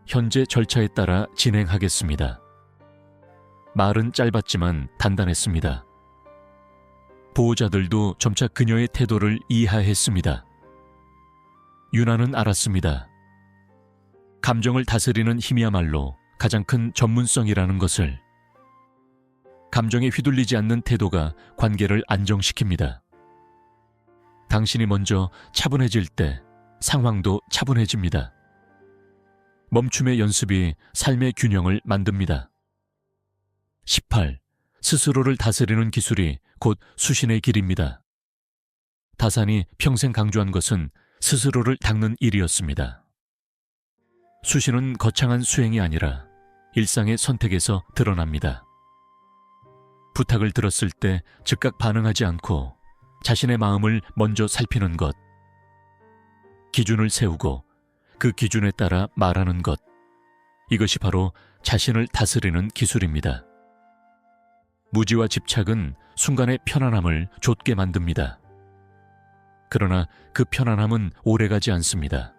현재 절차에 따라 진행하겠습니다. 말은 짧았지만 단단했습니다. 보호자들도 점차 그녀의 태도를 이해했습니다. 유나는 알았습니다. 감정을 다스리는 힘이야말로 가장 큰 전문성이라는 것을. 감정에 휘둘리지 않는 태도가 관계를 안정시킵니다. 당신이 먼저 차분해질 때 상황도 차분해집니다. 멈춤의 연습이 삶의 균형을 만듭니다. 18. 스스로를 다스리는 기술이 곧 수신의 길입니다. 다산이 평생 강조한 것은 스스로를 닦는 일이었습니다. 수신은 거창한 수행이 아니라 일상의 선택에서 드러납니다. 부탁을 들었을 때 즉각 반응하지 않고 자신의 마음을 먼저 살피는 것, 기준을 세우고 그 기준에 따라 말하는 것, 이것이 바로 자신을 다스리는 기술입니다. 무지와 집착은 순간의 편안함을 좇게 만듭니다. 그러나 그 편안함은 오래가지 않습니다.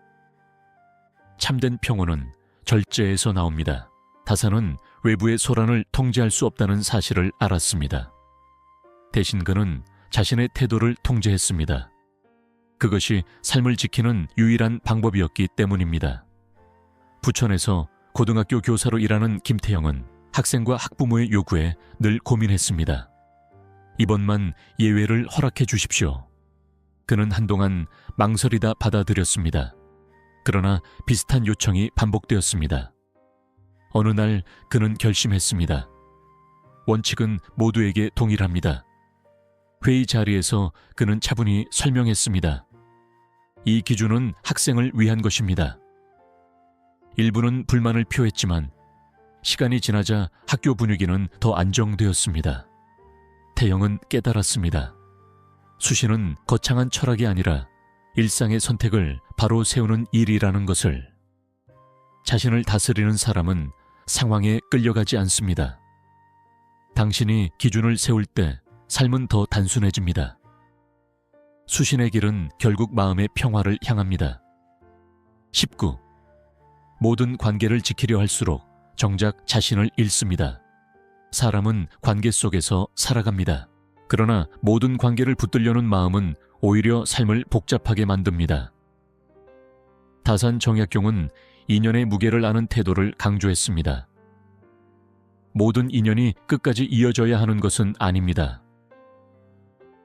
참된 평온은 절제에서 나옵니다. 다산은 외부의 소란을 통제할 수 없다는 사실을 알았습니다. 대신 그는 자신의 태도를 통제했습니다. 그것이 삶을 지키는 유일한 방법이었기 때문입니다. 부천에서 고등학교 교사로 일하는 김태형은 학생과 학부모의 요구에 늘 고민했습니다. 이번만 예외를 허락해 주십시오. 그는 한동안 망설이다 받아들였습니다. 그러나 비슷한 요청이 반복되었습니다. 어느 날 그는 결심했습니다. 원칙은 모두에게 동일합니다. 회의 자리에서 그는 차분히 설명했습니다. 이 기준은 학생을 위한 것입니다. 일부는 불만을 표했지만 시간이 지나자 학교 분위기는 더 안정되었습니다. 태영은 깨달았습니다. 수시는 거창한 철학이 아니라 일상의 선택을 바로 세우는 일이라는 것을. 자신을 다스리는 사람은 상황에 끌려가지 않습니다. 당신이 기준을 세울 때 삶은 더 단순해집니다. 수신의 길은 결국 마음의 평화를 향합니다. 19. 모든 관계를 지키려 할수록 정작 자신을 잃습니다. 사람은 관계 속에서 살아갑니다. 그러나 모든 관계를 붙들려는 마음은 오히려 삶을 복잡하게 만듭니다. 다산 정약용은 인연의 무게를 아는 태도를 강조했습니다. 모든 인연이 끝까지 이어져야 하는 것은 아닙니다.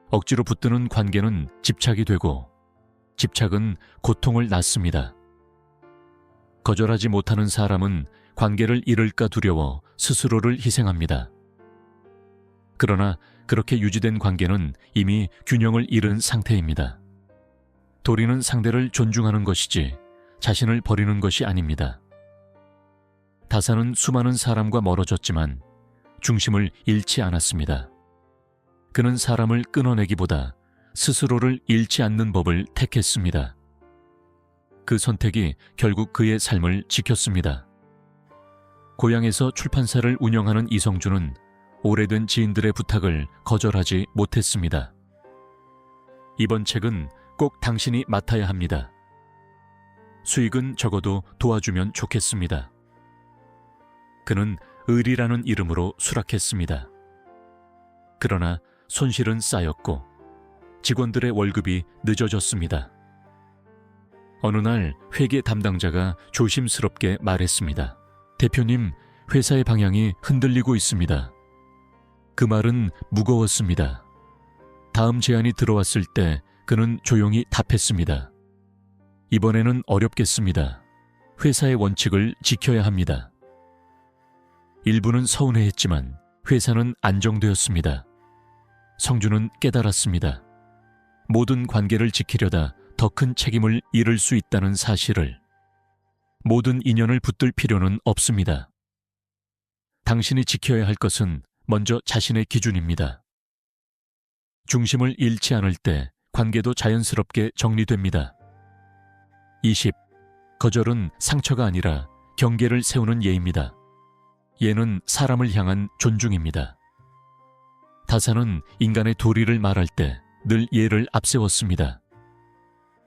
억지로 붙드는 관계는 집착이 되고 집착은 고통을 낳습니다. 거절하지 못하는 사람은 관계를 잃을까 두려워 스스로를 희생합니다. 그러나 그렇게 유지된 관계는 이미 균형을 잃은 상태입니다. 도리는 상대를 존중하는 것이지 자신을 버리는 것이 아닙니다. 다산은 수많은 사람과 멀어졌지만 중심을 잃지 않았습니다. 그는 사람을 끊어내기보다 스스로를 잃지 않는 법을 택했습니다. 그 선택이 결국 그의 삶을 지켰습니다. 고향에서 출판사를 운영하는 이성준은 오래된 지인들의 부탁을 거절하지 못했습니다. 이번 책은 꼭 당신이 맡아야 합니다. 수익은 적어도 도와주면 좋겠습니다. 그는 을이라는 이름으로 수락했습니다. 그러나 손실은 쌓였고 직원들의 월급이 늦어졌습니다. 어느 날 회계 담당자가 조심스럽게 말했습니다. 대표님, 회사의 방향이 흔들리고 있습니다. 그 말은 무거웠습니다. 다음 제안이 들어왔을 때 그는 조용히 답했습니다. 이번에는 어렵겠습니다. 회사의 원칙을 지켜야 합니다. 일부는 서운해했지만 회사는 안정되었습니다. 성준은 깨달았습니다. 모든 관계를 지키려다 더 큰 책임을 잃을 수 있다는 사실을. 모든 인연을 붙들 필요는 없습니다. 당신이 지켜야 할 것은 먼저 자신의 기준입니다. 중심을 잃지 않을 때 관계도 자연스럽게 정리됩니다. 20. 거절은 상처가 아니라 경계를 세우는 예입니다. 예는 사람을 향한 존중입니다. 다산은 인간의 도리를 말할 때 늘 예를 앞세웠습니다.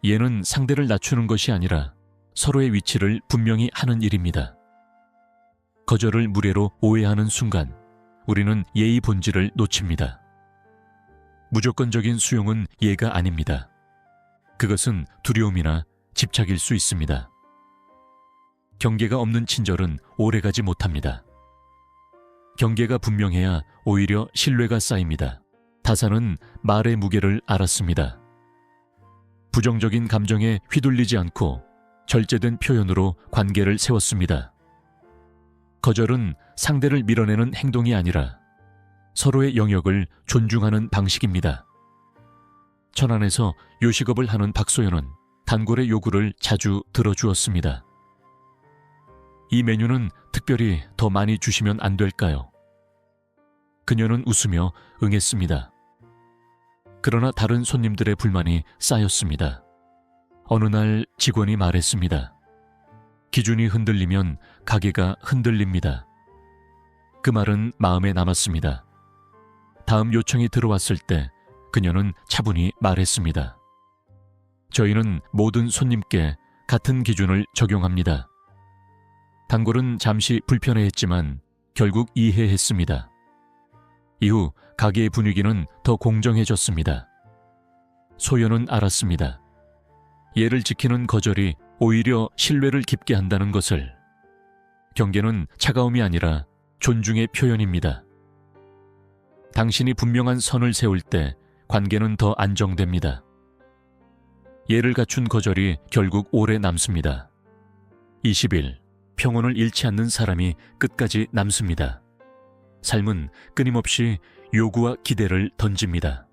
예는 상대를 낮추는 것이 아니라 서로의 위치를 분명히 하는 일입니다. 거절을 무례로 오해하는 순간 우리는 예의 본질을 놓칩니다. 무조건적인 수용은 예가 아닙니다. 그것은 두려움이나 집착일 수 있습니다. 경계가 없는 친절은 오래가지 못합니다. 경계가 분명해야 오히려 신뢰가 쌓입니다. 다산은 말의 무게를 알았습니다. 부정적인 감정에 휘둘리지 않고 절제된 표현으로 관계를 세웠습니다. 거절은 상대를 밀어내는 행동이 아니라 서로의 영역을 존중하는 방식입니다. 천안에서 요식업을 하는 박소연은 단골의 요구를 자주 들어주었습니다. 이 메뉴는 특별히 더 많이 주시면 안 될까요? 그녀는 웃으며 응했습니다. 그러나 다른 손님들의 불만이 쌓였습니다. 어느 날 직원이 말했습니다. 기준이 흔들리면 가게가 흔들립니다. 그 말은 마음에 남았습니다. 다음 요청이 들어왔을 때 그녀는 차분히 말했습니다. 저희는 모든 손님께 같은 기준을 적용합니다. 단골은 잠시 불편해했지만 결국 이해했습니다. 이후 가게의 분위기는 더 공정해졌습니다. 소연은 알았습니다. 예를 지키는 거절이 오히려 신뢰를 깊게 한다는 것을. 경계는 차가움이 아니라 존중의 표현입니다. 당신이 분명한 선을 세울 때 관계는 더 안정됩니다. 예를 갖춘 거절이 결국 오래 남습니다. 20일, 평온을 잃지 않는 사람이 끝까지 남습니다. 삶은 끊임없이 요구와 기대를 던집니다.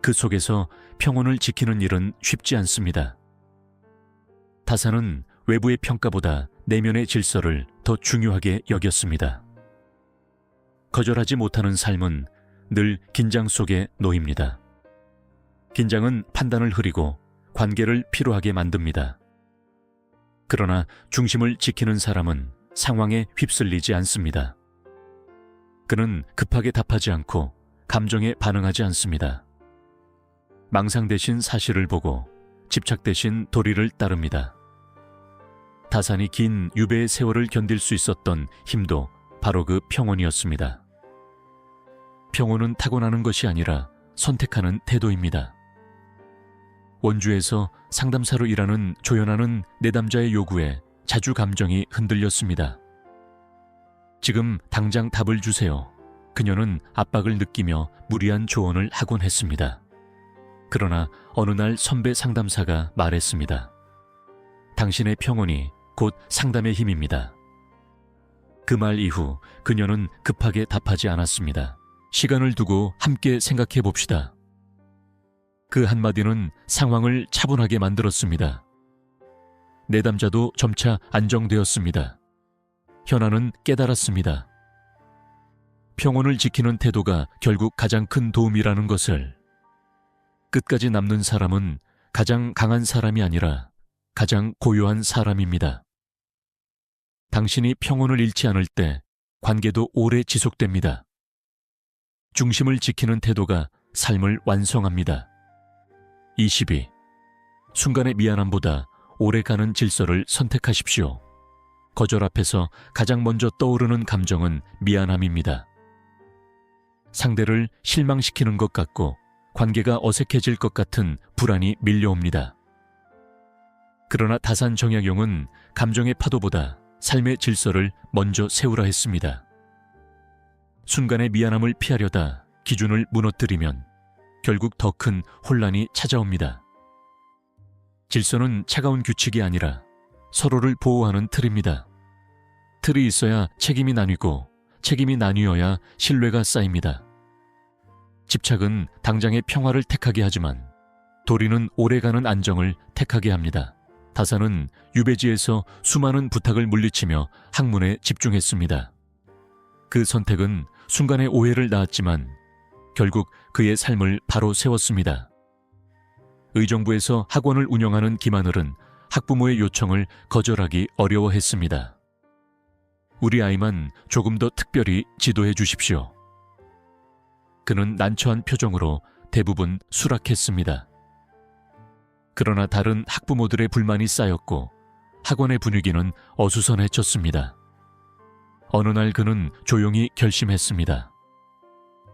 그 속에서 평온을 지키는 일은 쉽지 않습니다. 타사는 외부의 평가보다 내면의 질서를 더 중요하게 여겼습니다. 거절하지 못하는 삶은 늘 긴장 속에 놓입니다. 긴장은 판단을 흐리고 관계를 피로하게 만듭니다. 그러나 중심을 지키는 사람은 상황에 휩쓸리지 않습니다. 그는 급하게 답하지 않고 감정에 반응하지 않습니다. 망상 대신 사실을 보고 집착 대신 도리를 따릅니다. 타산이 긴 유배의 세월을 견딜 수 있었던 힘도 바로 그 평온이었습니다. 평온은 타고나는 것이 아니라 선택하는 태도입니다. 원주에서 상담사로 일하는 조연아는 내담자의 요구에 자주 감정이 흔들렸습니다. 지금 당장 답을 주세요. 그녀는 압박을 느끼며 무리한 조언을 하곤 했습니다. 그러나 어느 날 선배 상담사가 말했습니다. 당신의 평온이 곧 상담의 힘입니다. 그 말 이후 그녀는 급하게 답하지 않았습니다. 시간을 두고 함께 생각해 봅시다. 그 한마디는 상황을 차분하게 만들었습니다. 내담자도 점차 안정되었습니다. 현아는 깨달았습니다. 평온을 지키는 태도가 결국 가장 큰 도움이라는 것을. 끝까지 남는 사람은 가장 강한 사람이 아니라 가장 고요한 사람입니다. 당신이 평온을 잃지 않을 때 관계도 오래 지속됩니다. 중심을 지키는 태도가 삶을 완성합니다. 22. 순간의 미안함보다 오래가는 질서를 선택하십시오. 거절 앞에서 가장 먼저 떠오르는 감정은 미안함입니다. 상대를 실망시키는 것 같고 관계가 어색해질 것 같은 불안이 밀려옵니다. 그러나 다산 정약용은 감정의 파도보다 삶의 질서를 먼저 세우라 했습니다. 순간의 미안함을 피하려다 기준을 무너뜨리면 결국 더 큰 혼란이 찾아옵니다. 질서는 차가운 규칙이 아니라 서로를 보호하는 틀입니다. 틀이 있어야 책임이 나뉘고 책임이 나뉘어야 신뢰가 쌓입니다. 집착은 당장의 평화를 택하게 하지만 도리는 오래가는 안정을 택하게 합니다. 다산은 유배지에서 수많은 부탁을 물리치며 학문에 집중했습니다. 그 선택은 순간의 오해를 낳았지만 결국 그의 삶을 바로 세웠습니다. 의정부에서 학원을 운영하는 김하늘은 학부모의 요청을 거절하기 어려워했습니다. 우리 아이만 조금 더 특별히 지도해 주십시오. 그는 난처한 표정으로 대부분 수락했습니다. 그러나 다른 학부모들의 불만이 쌓였고 학원의 분위기는 어수선해졌습니다. 어느 날 그는 조용히 결심했습니다.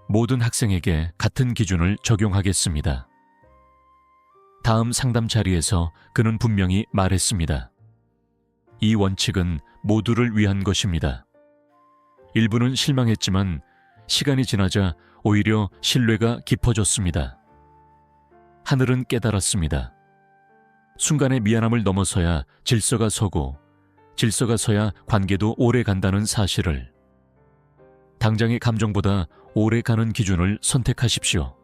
모든 학생에게 같은 기준을 적용하겠습니다. 다음 상담 자리에서 그는 분명히 말했습니다. 이 원칙은 모두를 위한 것입니다. 일부는 실망했지만 시간이 지나자 오히려 신뢰가 깊어졌습니다. 하늘은 깨달았습니다. 순간의 미안함을 넘어서야 질서가 서고 질서가 서야 관계도 오래 간다는 사실을. 당장의 감정보다 오래 가는 기준을 선택하십시오.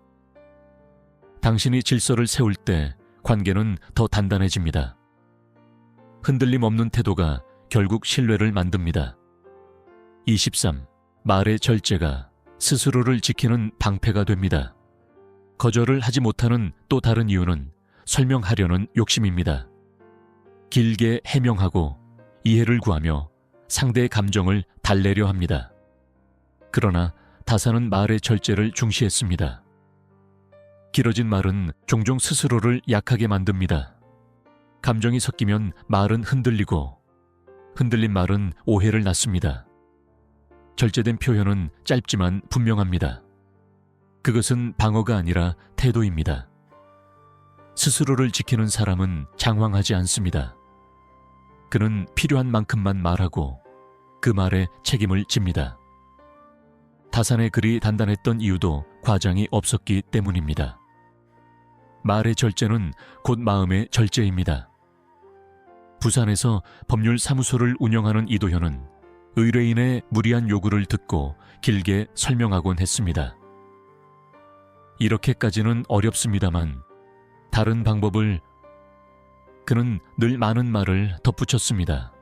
당신이 질서를 세울 때 관계는 더 단단해집니다. 흔들림 없는 태도가 결국 신뢰를 만듭니다. 23. 말의 절제가 스스로를 지키는 방패가 됩니다. 거절을 하지 못하는 또 다른 이유는 설명하려는 욕심입니다. 길게 해명하고 이해를 구하며 상대의 감정을 달래려 합니다. 그러나 다산은 말의 절제를 중시했습니다. 길어진 말은 종종 스스로를 약하게 만듭니다. 감정이 섞이면 말은 흔들리고 흔들린 말은 오해를 낳습니다. 절제된 표현은 짧지만 분명합니다. 그것은 방어가 아니라 태도입니다. 스스로를 지키는 사람은 장황하지 않습니다. 그는 필요한 만큼만 말하고 그 말에 책임을 집니다. 다산의 글이 단단했던 이유도 과장이 없었기 때문입니다. 말의 절제는 곧 마음의 절제입니다. 부산에서 법률사무소를 운영하는 이도현은 의뢰인의 무리한 요구를 듣고 길게 설명하곤 했습니다. 이렇게까지는 어렵습니다만 다른 방법을 그는 늘 많은 말을 덧붙였습니다.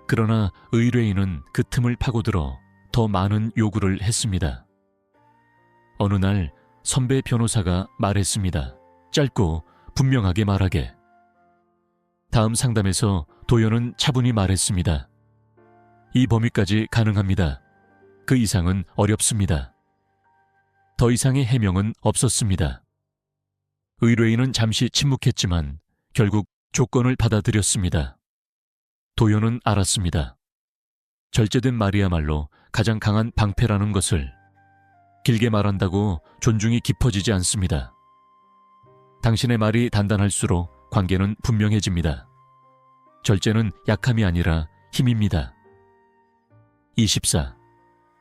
그러나 의뢰인은 그 틈을 파고들어 더 많은 요구를 했습니다. 어느 날 선배 변호사가 말했습니다. 짧고 분명하게 말하게. 다음 상담에서 도연은 차분히 말했습니다. 이 범위까지 가능합니다. 그 이상은 어렵습니다. 더 이상의 해명은 없었습니다. 의뢰인은 잠시 침묵했지만 결국 조건을 받아들였습니다. 도연은 알았습니다. 절제된 말이야말로 가장 강한 방패라는 것을. 길게 말한다고 존중이 깊어지지 않습니다. 당신의 말이 단단할수록 관계는 분명해집니다. 절제는 약함이 아니라 힘입니다. 24.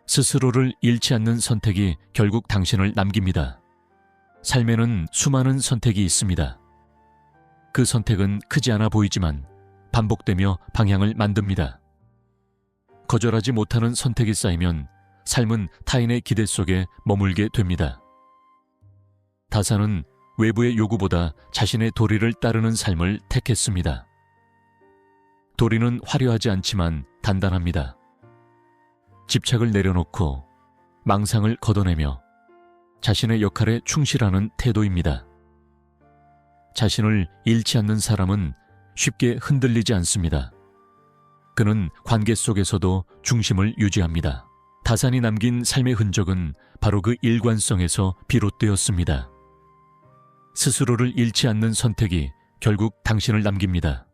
스스로를 잃지 않는 선택이 결국 당신을 남깁니다. 삶에는 수많은 선택이 있습니다. 그 선택은 크지 않아 보이지만 반복되며 방향을 만듭니다. 거절하지 못하는 선택이 쌓이면 삶은 타인의 기대 속에 머물게 됩니다. 다산은 외부의 요구보다 자신의 도리를 따르는 삶을 택했습니다. 도리는 화려하지 않지만 단단합니다. 집착을 내려놓고 망상을 걷어내며 자신의 역할에 충실하는 태도입니다. 자신을 잃지 않는 사람은 쉽게 흔들리지 않습니다. 그는 관계 속에서도 중심을 유지합니다. 다산이 남긴 삶의 흔적은 바로 그 일관성에서 비롯되었습니다. 스스로를 잃지 않는 선택이 결국 당신을 남깁니다.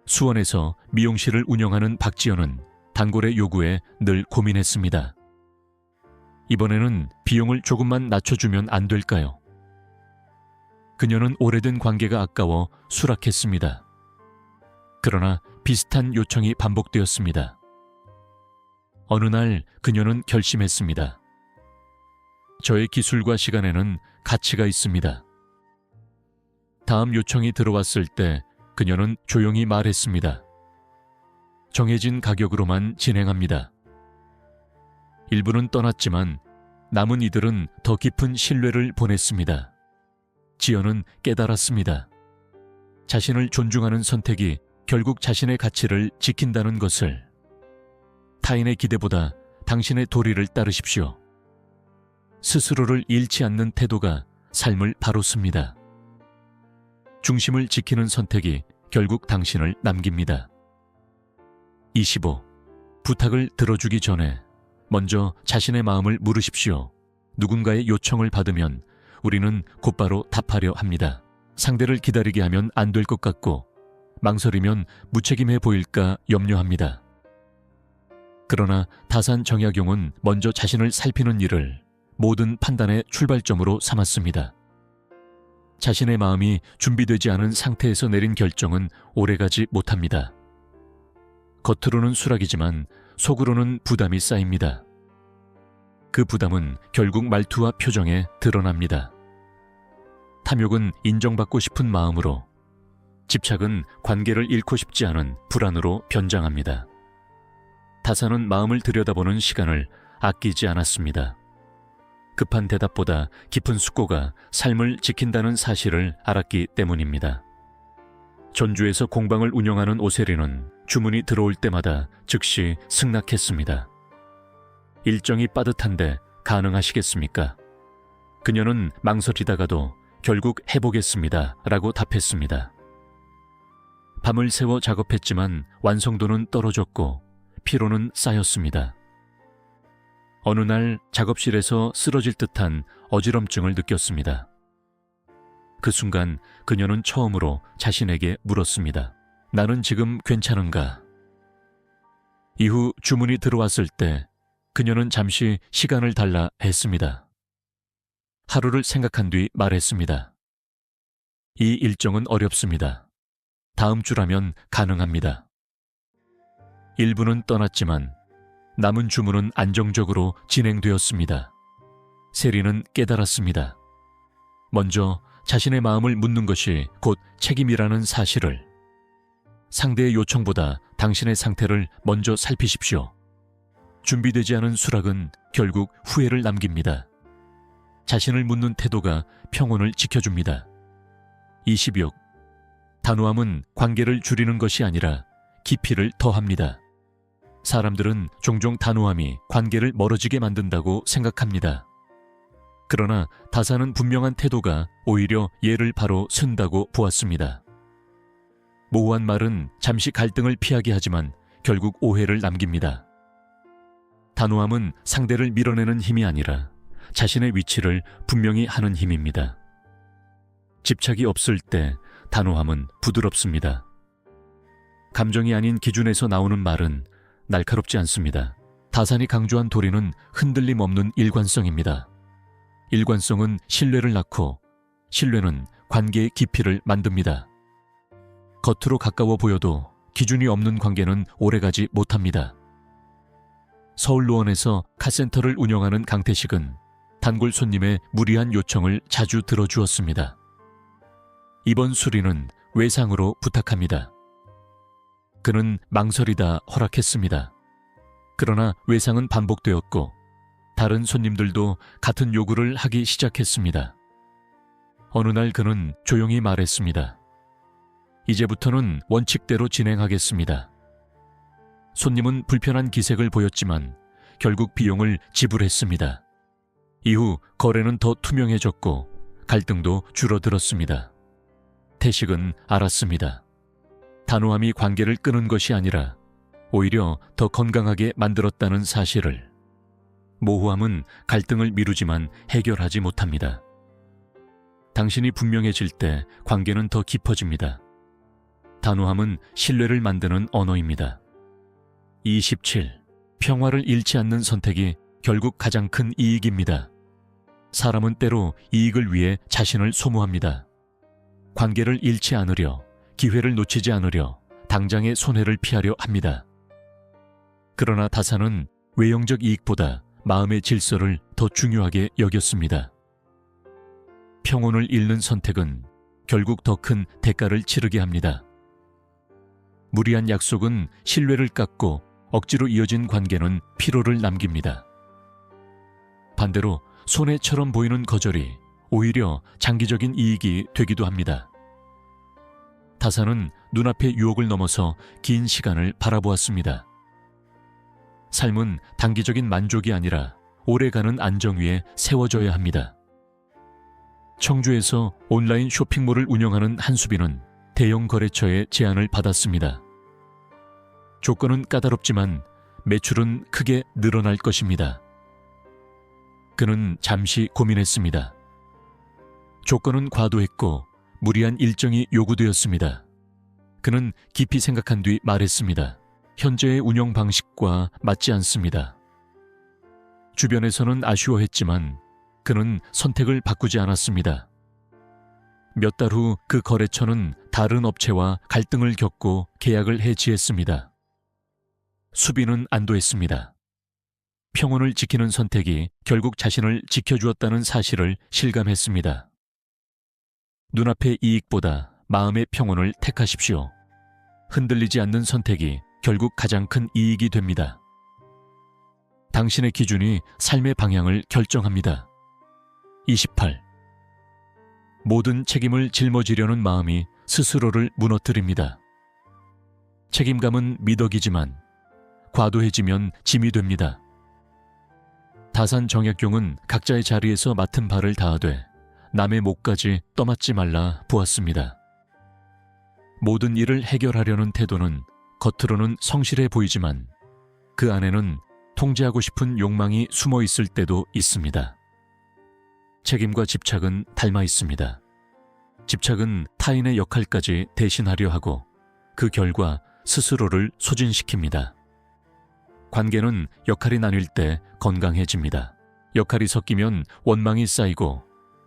수원에서 미용실을 운영하는 박지연은 단골의 요구에 늘 고민했습니다. 이번에는 비용을 조금만 낮춰주면 안 될까요? 그녀는 오래된 관계가 아까워 수락했습니다. 그러나 비슷한 요청이 반복되었습니다. 어느 날 그녀는 결심했습니다. 저의 기술과 시간에는 가치가 있습니다. 다음 요청이 들어왔을 때 그녀는 조용히 말했습니다. 정해진 가격으로만 진행합니다. 일부는 떠났지만 남은 이들은 더 깊은 신뢰를 보냈습니다. 지연은 깨달았습니다. 자신을 존중하는 선택이 결국 자신의 가치를 지킨다는 것을. 타인의 기대보다 당신의 도리를 따르십시오. 스스로를 잃지 않는 태도가 삶을 바로 씁니다. 중심을 지키는 선택이 결국 당신을 남깁니다. 25. 부탁을 들어주기 전에 먼저 자신의 마음을 물으십시오. 누군가의 요청을 받으면 우리는 곧바로 답하려 합니다. 상대를 기다리게 하면 안 될 것 같고 망설이면 무책임해 보일까 염려합니다. 그러나 다산 정약용은 먼저 자신을 살피는 일을 모든 판단의 출발점으로 삼았습니다. 자신의 마음이 준비되지 않은 상태에서 내린 결정은 오래가지 못합니다. 겉으로는 수락이지만 속으로는 부담이 쌓입니다. 그 부담은 결국 말투와 표정에 드러납니다. 탐욕은 인정받고 싶은 마음으로, 집착은 관계를 잃고 싶지 않은 불안으로 변장합니다. 다산은 마음을 들여다보는 시간을 아끼지 않았습니다. 급한 대답보다 깊은 숙고가 삶을 지킨다는 사실을 알았기 때문입니다. 전주에서 공방을 운영하는 오세리는 주문이 들어올 때마다 즉시 승낙했습니다. 일정이 빠듯한데 가능하시겠습니까? 그녀는 망설이다가도 결국 해보겠습니다 라고 답했습니다. 밤을 새워 작업했지만 완성도는 떨어졌고 피로는 쌓였습니다. 어느 날 작업실에서 쓰러질 듯한 어지럼증을 느꼈습니다. 그 순간 그녀는 처음으로 자신에게 물었습니다. 나는 지금 괜찮은가? 이후 주문이 들어왔을 때 그녀는 잠시 시간을 달라 했습니다. 하루를 생각한 뒤 말했습니다. 이 일정은 어렵습니다. 다음 주라면 가능합니다. 일부는 떠났지만 남은 주문은 안정적으로 진행되었습니다. 세리는 깨달았습니다. 먼저 자신의 마음을 묻는 것이 곧 책임이라는 사실을. 상대의 요청보다 당신의 상태를 먼저 살피십시오. 준비되지 않은 수락은 결국 후회를 남깁니다. 자신을 묻는 태도가 평온을 지켜줍니다. 20역. 단호함은 관계를 줄이는 것이 아니라 깊이를 더합니다. 사람들은 종종 단호함이 관계를 멀어지게 만든다고 생각합니다. 그러나 다사는 분명한 태도가 오히려 예를 바로 쓴다고 보았습니다. 모호한 말은 잠시 갈등을 피하게 하지만 결국 오해를 남깁니다. 단호함은 상대를 밀어내는 힘이 아니라 자신의 위치를 분명히 하는 힘입니다. 집착이 없을 때 단호함은 부드럽습니다. 감정이 아닌 기준에서 나오는 말은 날카롭지 않습니다. 다산이 강조한 도리는 흔들림 없는 일관성입니다. 일관성은 신뢰를 낳고 신뢰는 관계의 깊이를 만듭니다. 겉으로 가까워 보여도 기준이 없는 관계는 오래가지 못합니다. 서울로원에서 카센터를 운영하는 강태식은 단골 손님의 무리한 요청을 자주 들어주었습니다. 이번 수리는 외상으로 부탁합니다. 그는 망설이다 허락했습니다. 그러나 외상은 반복되었고 다른 손님들도 같은 요구를 하기 시작했습니다. 어느 날 그는 조용히 말했습니다. 이제부터는 원칙대로 진행하겠습니다. 손님은 불편한 기색을 보였지만 결국 비용을 지불했습니다. 이후 거래는 더 투명해졌고 갈등도 줄어들었습니다. 태식은 알았습니다. 단호함이 관계를 끄는 것이 아니라 오히려 더 건강하게 만들었다는 사실을. 모호함은 갈등을 미루지만 해결하지 못합니다. 당신이 분명해질 때 관계는 더 깊어집니다. 단호함은 신뢰를 만드는 언어입니다. 27. 평화를 잃지 않는 선택이 결국 가장 큰 이익입니다. 사람은 때로 이익을 위해 자신을 소모합니다. 관계를 잃지 않으려, 기회를 놓치지 않으려, 당장의 손해를 피하려 합니다. 그러나 다사는 외형적 이익보다 마음의 질서를 더 중요하게 여겼습니다. 평온을 잃는 선택은 결국 더 큰 대가를 치르게 합니다. 무리한 약속은 신뢰를 깎고 억지로 이어진 관계는 피로를 남깁니다. 반대로 손해처럼 보이는 거절이 오히려 장기적인 이익이 되기도 합니다. 다사는 눈앞의 유혹을 넘어서 긴 시간을 바라보았습니다. 삶은 단기적인 만족이 아니라 오래가는 안정 위에 세워져야 합니다. 청주에서 온라인 쇼핑몰을 운영하는 한수빈은 대형 거래처의 제안을 받았습니다. 조건은 까다롭지만 매출은 크게 늘어날 것입니다. 그는 잠시 고민했습니다. 조건은 과도했고 무리한 일정이 요구되었습니다. 그는 깊이 생각한 뒤 말했습니다. 현재의 운영 방식과 맞지 않습니다. 주변에서는 아쉬워했지만 그는 선택을 바꾸지 않았습니다. 몇 달 후 그 거래처는 다른 업체와 갈등을 겪고 계약을 해지했습니다. 수빈은 안도했습니다. 평온을 지키는 선택이 결국 자신을 지켜주었다는 사실을 실감했습니다. 눈앞의 이익보다 마음의 평온을 택하십시오. 흔들리지 않는 선택이 결국 가장 큰 이익이 됩니다. 당신의 기준이 삶의 방향을 결정합니다. 28. 모든 책임을 짊어지려는 마음이 스스로를 무너뜨립니다. 책임감은 미덕이지만 과도해지면 짐이 됩니다. 다산 정약용은 각자의 자리에서 맡은 바를 다하되 남의 몫까지 떠맡지 말라 보았습니다. 모든 일을 해결하려는 태도는 겉으로는 성실해 보이지만 그 안에는 통제하고 싶은 욕망이 숨어 있을 때도 있습니다. 책임과 집착은 닮아 있습니다. 집착은 타인의 역할까지 대신하려 하고 그 결과 스스로를 소진시킵니다. 관계는 역할이 나뉠 때 건강해집니다. 역할이 섞이면 원망이 쌓이고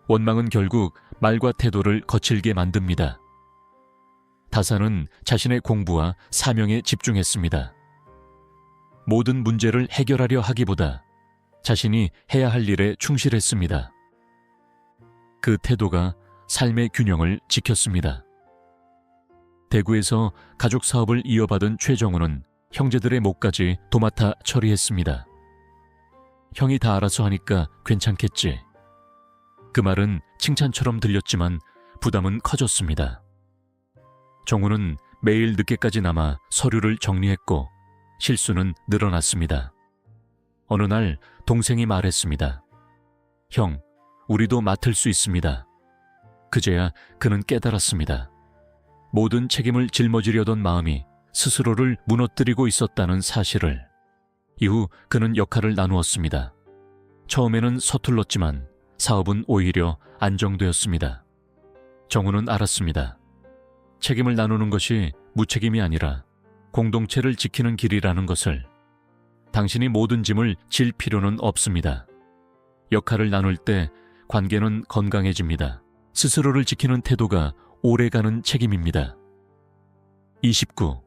원망은 결국 말과 태도를 거칠게 만듭니다. 다사는 자신의 공부와 사명에 집중했습니다. 모든 문제를 해결하려 하기보다 자신이 해야 할 일에 충실했습니다. 그 태도가 삶의 균형을 지켰습니다. 대구에서 가족 사업을 이어받은 최정우는 형제들의 몫까지 도맡아 처리했습니다. 형이 다 알아서 하니까 괜찮겠지. 그 말은 칭찬처럼 들렸지만 부담은 커졌습니다. 정우는 매일 늦게까지 남아 서류를 정리했고 실수는 늘어났습니다. 어느 날 동생이 말했습니다. 형, 우리도 맡을 수 있습니다. 그제야 그는 깨달았습니다. 모든 책임을 짊어지려던 마음이 스스로를 무너뜨리고 있었다는 사실을. 이후 그는 역할을 나누었습니다. 처음에는 서툴렀지만 사업은 오히려 안정되었습니다. 정우는 알았습니다. 책임을 나누는 것이 무책임이 아니라 공동체를 지키는 길이라는 것을. 당신이 모든 짐을 질 필요는 없습니다. 역할을 나눌 때 관계는 건강해집니다. 스스로를 지키는 태도가 오래가는 책임입니다. 29.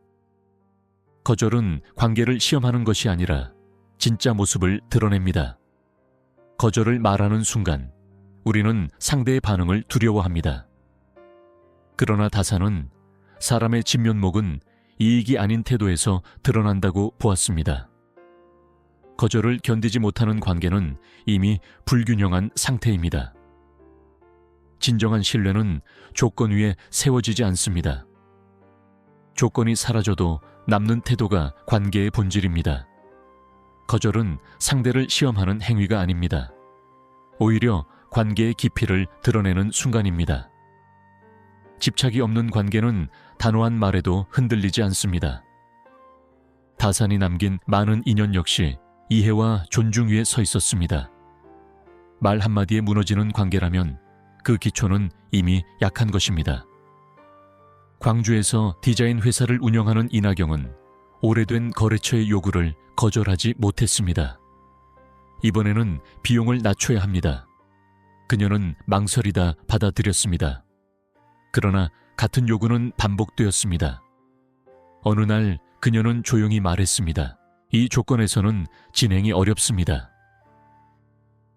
거절은 관계를 시험하는 것이 아니라 진짜 모습을 드러냅니다. 거절을 말하는 순간 우리는 상대의 반응을 두려워합니다. 그러나 다사는 사람의 진면목은 이익이 아닌 태도에서 드러난다고 보았습니다. 거절을 견디지 못하는 관계는 이미 불균형한 상태입니다. 진정한 신뢰는 조건 위에 세워지지 않습니다. 조건이 사라져도 남는 태도가 관계의 본질입니다. 거절은 상대를 시험하는 행위가 아닙니다. 오히려 관계의 깊이를 드러내는 순간입니다. 집착이 없는 관계는 단호한 말에도 흔들리지 않습니다. 다산이 남긴 많은 인연 역시 이해와 존중 위에 서 있었습니다. 말 한마디에 무너지는 관계라면 그 기초는 이미 약한 것입니다. 광주에서 디자인 회사를 운영하는 이나경은 오래된 거래처의 요구를 거절하지 못했습니다. 이번에는 비용을 낮춰야 합니다. 그녀는 망설이다 받아들였습니다. 그러나 같은 요구는 반복되었습니다. 어느 날 그녀는 조용히 말했습니다. 이 조건에서는 진행이 어렵습니다.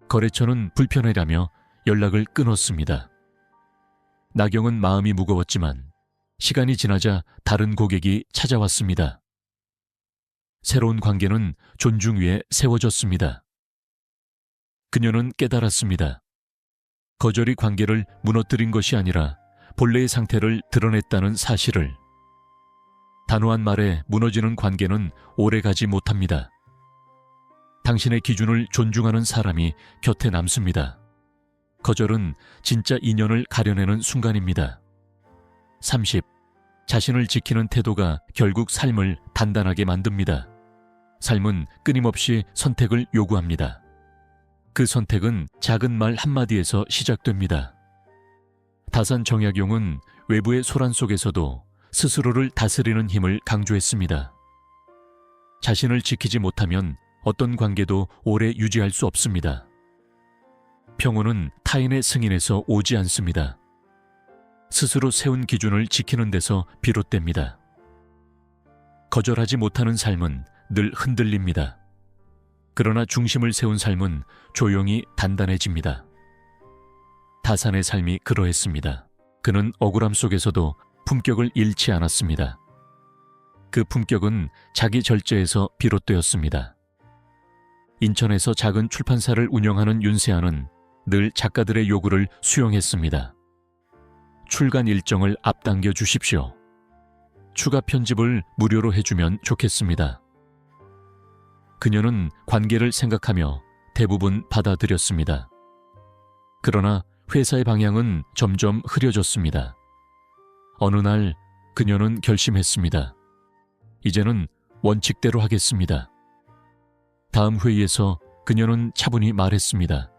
거래처는 불편해라며 연락을 끊었습니다. 나경은 마음이 무거웠지만 시간이 지나자 다른 고객이 찾아왔습니다. 새로운 관계는 존중 위에 세워졌습니다. 그녀는 깨달았습니다. 거절이 관계를 무너뜨린 것이 아니라 본래의 상태를 드러냈다는 사실을. 단호한 말에 무너지는 관계는 오래가지 못합니다. 당신의 기준을 존중하는 사람이 곁에 남습니다. 거절은 진짜 인연을 가려내는 순간입니다. 30. 자신을 지키는 태도가 결국 삶을 단단하게 만듭니다. 삶은 끊임없이 선택을 요구합니다. 그 선택은 작은 말 한마디에서 시작됩니다. 다산 정약용은 외부의 소란 속에서도 스스로를 다스리는 힘을 강조했습니다. 자신을 지키지 못하면 어떤 관계도 오래 유지할 수 없습니다. 평온은 타인의 승인에서 오지 않습니다. 스스로 세운 기준을 지키는 데서 비롯됩니다. 거절하지 못하는 삶은 늘 흔들립니다. 그러나 중심을 세운 삶은 조용히 단단해집니다. 다산의 삶이 그러했습니다. 그는 억울함 속에서도 품격을 잃지 않았습니다. 그 품격은 자기 절제에서 비롯되었습니다. 인천에서 작은 출판사를 운영하는 윤세아는 늘 작가들의 요구를 수용했습니다. 출간 일정을 앞당겨 주십시오. 추가 편집을 무료로 해주면 좋겠습니다. 그녀는 관계를 생각하며 대부분 받아들였습니다. 그러나 회사의 방향은 점점 흐려졌습니다. 어느 날 그녀는 결심했습니다. 이제는 원칙대로 하겠습니다. 다음 회의에서 그녀는 차분히 말했습니다.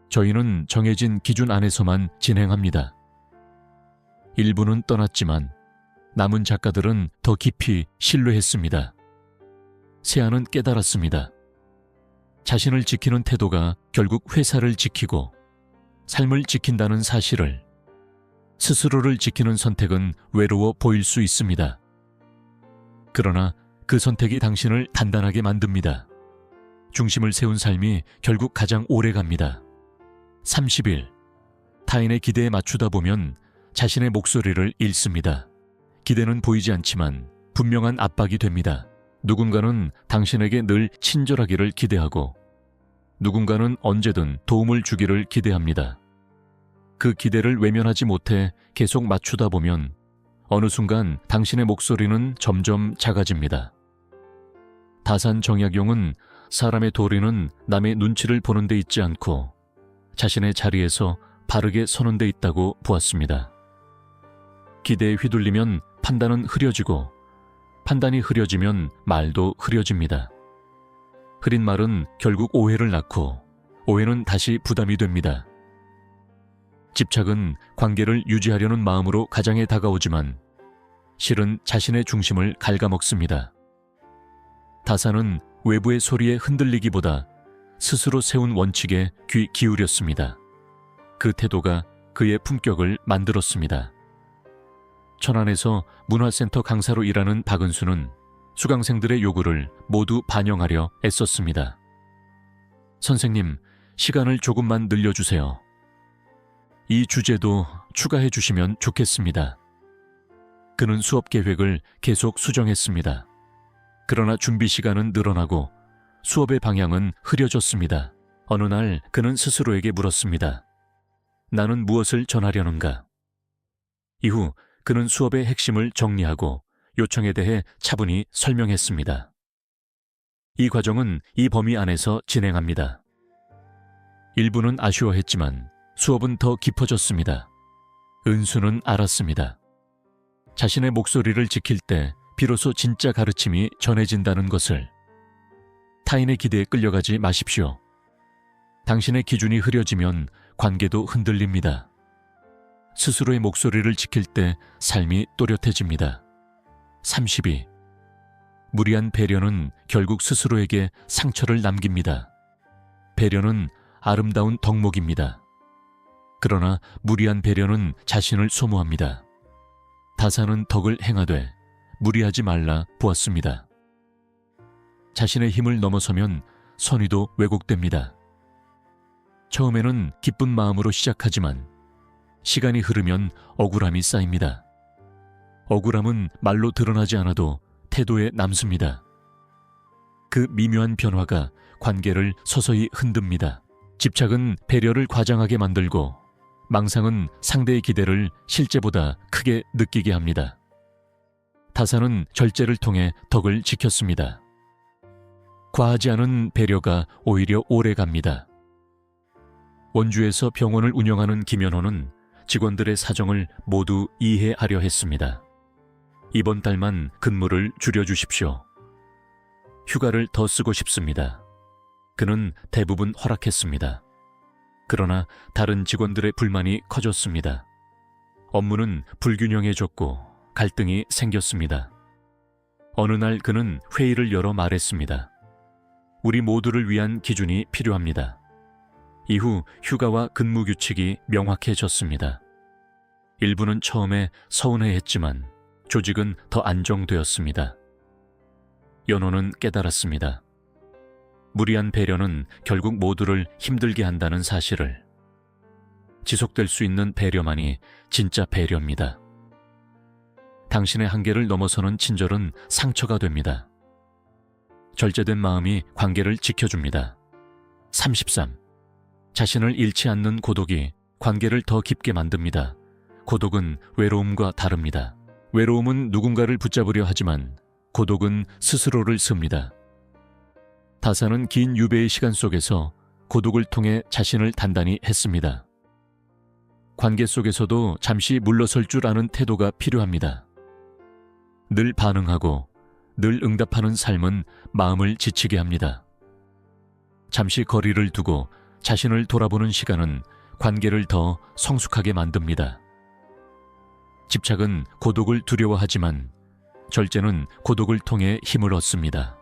저희는 정해진 기준 안에서만 진행합니다. 일부는 떠났지만 남은 작가들은 더 깊이 신뢰했습니다. 세아는 깨달았습니다. 자신을 지키는 태도가 결국 회사를 지키고 삶을 지킨다는 사실을. 스스로를 지키는 선택은 외로워 보일 수 있습니다. 그러나 그 선택이 당신을 단단하게 만듭니다. 중심을 세운 삶이 결국 가장 오래 갑니다. 30일. 타인의 기대에 맞추다 보면 자신의 목소리를 잃습니다. 기대는 보이지 않지만 분명한 압박이 됩니다. 누군가는 당신에게 늘 친절하기를 기대하고 누군가는 언제든 도움을 주기를 기대합니다. 그 기대를 외면하지 못해 계속 맞추다 보면 어느 순간 당신의 목소리는 점점 작아집니다. 다산 정약용은 사람의 도리는 남의 눈치를 보는 데 있지 않고 자신의 자리에서 바르게 서는 데 있다고 보았습니다. 기대에 휘둘리면 판단은 흐려지고 판단이 흐려지면 말도 흐려집니다. 흐린 말은 결국 오해를 낳고 오해는 다시 부담이 됩니다. 집착은 관계를 유지하려는 마음으로 가장에 다가오지만 실은 자신의 중심을 갉아먹습니다. 다산은 외부의 소리에 흔들리기보다 스스로 세운 원칙에 귀 기울였습니다. 그 태도가 그의 품격을 만들었습니다. 천안에서 문화센터 강사로 일하는 박은수는 수강생들의 요구를 모두 반영하려 애썼습니다. 선생님, 시간을 조금만 늘려주세요. 이 주제도 추가해 주시면 좋겠습니다. 그는 수업 계획을 계속 수정했습니다. 그러나 준비 시간은 늘어나고 수업의 방향은 흐려졌습니다. 어느 날 그는 스스로에게 물었습니다. 나는 무엇을 전하려는가? 이후 그는 수업의 핵심을 정리하고 요청에 대해 차분히 설명했습니다. 이 과정은 이 범위 안에서 진행합니다. 일부는 아쉬워했지만 수업은 더 깊어졌습니다. 은수는 알았습니다. 자신의 목소리를 지킬 때 비로소 진짜 가르침이 전해진다는 것을. 타인의 기대에 끌려가지 마십시오. 당신의 기준이 흐려지면 관계도 흔들립니다. 스스로의 목소리를 지킬 때 삶이 또렷해집니다. 32. 무리한 배려는 결국 스스로에게 상처를 남깁니다. 배려는 아름다운 덕목입니다. 그러나 무리한 배려는 자신을 소모합니다. 다산은 덕을 행하되 무리하지 말라 보았습니다. 자신의 힘을 넘어서면 선의도 왜곡됩니다. 처음에는 기쁜 마음으로 시작하지만 시간이 흐르면 억울함이 쌓입니다. 억울함은 말로 드러나지 않아도 태도에 남습니다. 그 미묘한 변화가 관계를 서서히 흔듭니다. 집착은 배려를 과장하게 만들고 망상은 상대의 기대를 실제보다 크게 느끼게 합니다. 다산은 절제를 통해 덕을 지켰습니다. 과하지 않은 배려가 오히려 오래 갑니다. 원주에서 병원을 운영하는 김연호는 직원들의 사정을 모두 이해하려 했습니다. 이번 달만 근무를 줄여주십시오. 휴가를 더 쓰고 싶습니다. 그는 대부분 허락했습니다. 그러나 다른 직원들의 불만이 커졌습니다. 업무는 불균형해졌고 갈등이 생겼습니다. 어느 날 그는 회의를 열어 말했습니다. 우리 모두를 위한 기준이 필요합니다. 이후 휴가와 근무 규칙이 명확해졌습니다. 일부는 처음에 서운해했지만 조직은 더 안정되었습니다. 연호는 깨달았습니다. 무리한 배려는 결국 모두를 힘들게 한다는 사실을. 지속될 수 있는 배려만이 진짜 배려입니다. 당신의 한계를 넘어서는 친절은 상처가 됩니다. 절제된 마음이 관계를 지켜줍니다. 33. 자신을 잃지 않는 고독이 관계를 더 깊게 만듭니다. 고독은 외로움과 다릅니다. 외로움은 누군가를 붙잡으려 하지만 고독은 스스로를 씁니다. 다산은 긴 유배의 시간 속에서 고독을 통해 자신을 단단히 했습니다. 관계 속에서도 잠시 물러설 줄 아는 태도가 필요합니다. 늘 반응하고 늘 응답하는 삶은 마음을 지치게 합니다. 잠시 거리를 두고 자신을 돌아보는 시간은 관계를 더 성숙하게 만듭니다. 집착은 고독을 두려워하지만 절제는 고독을 통해 힘을 얻습니다.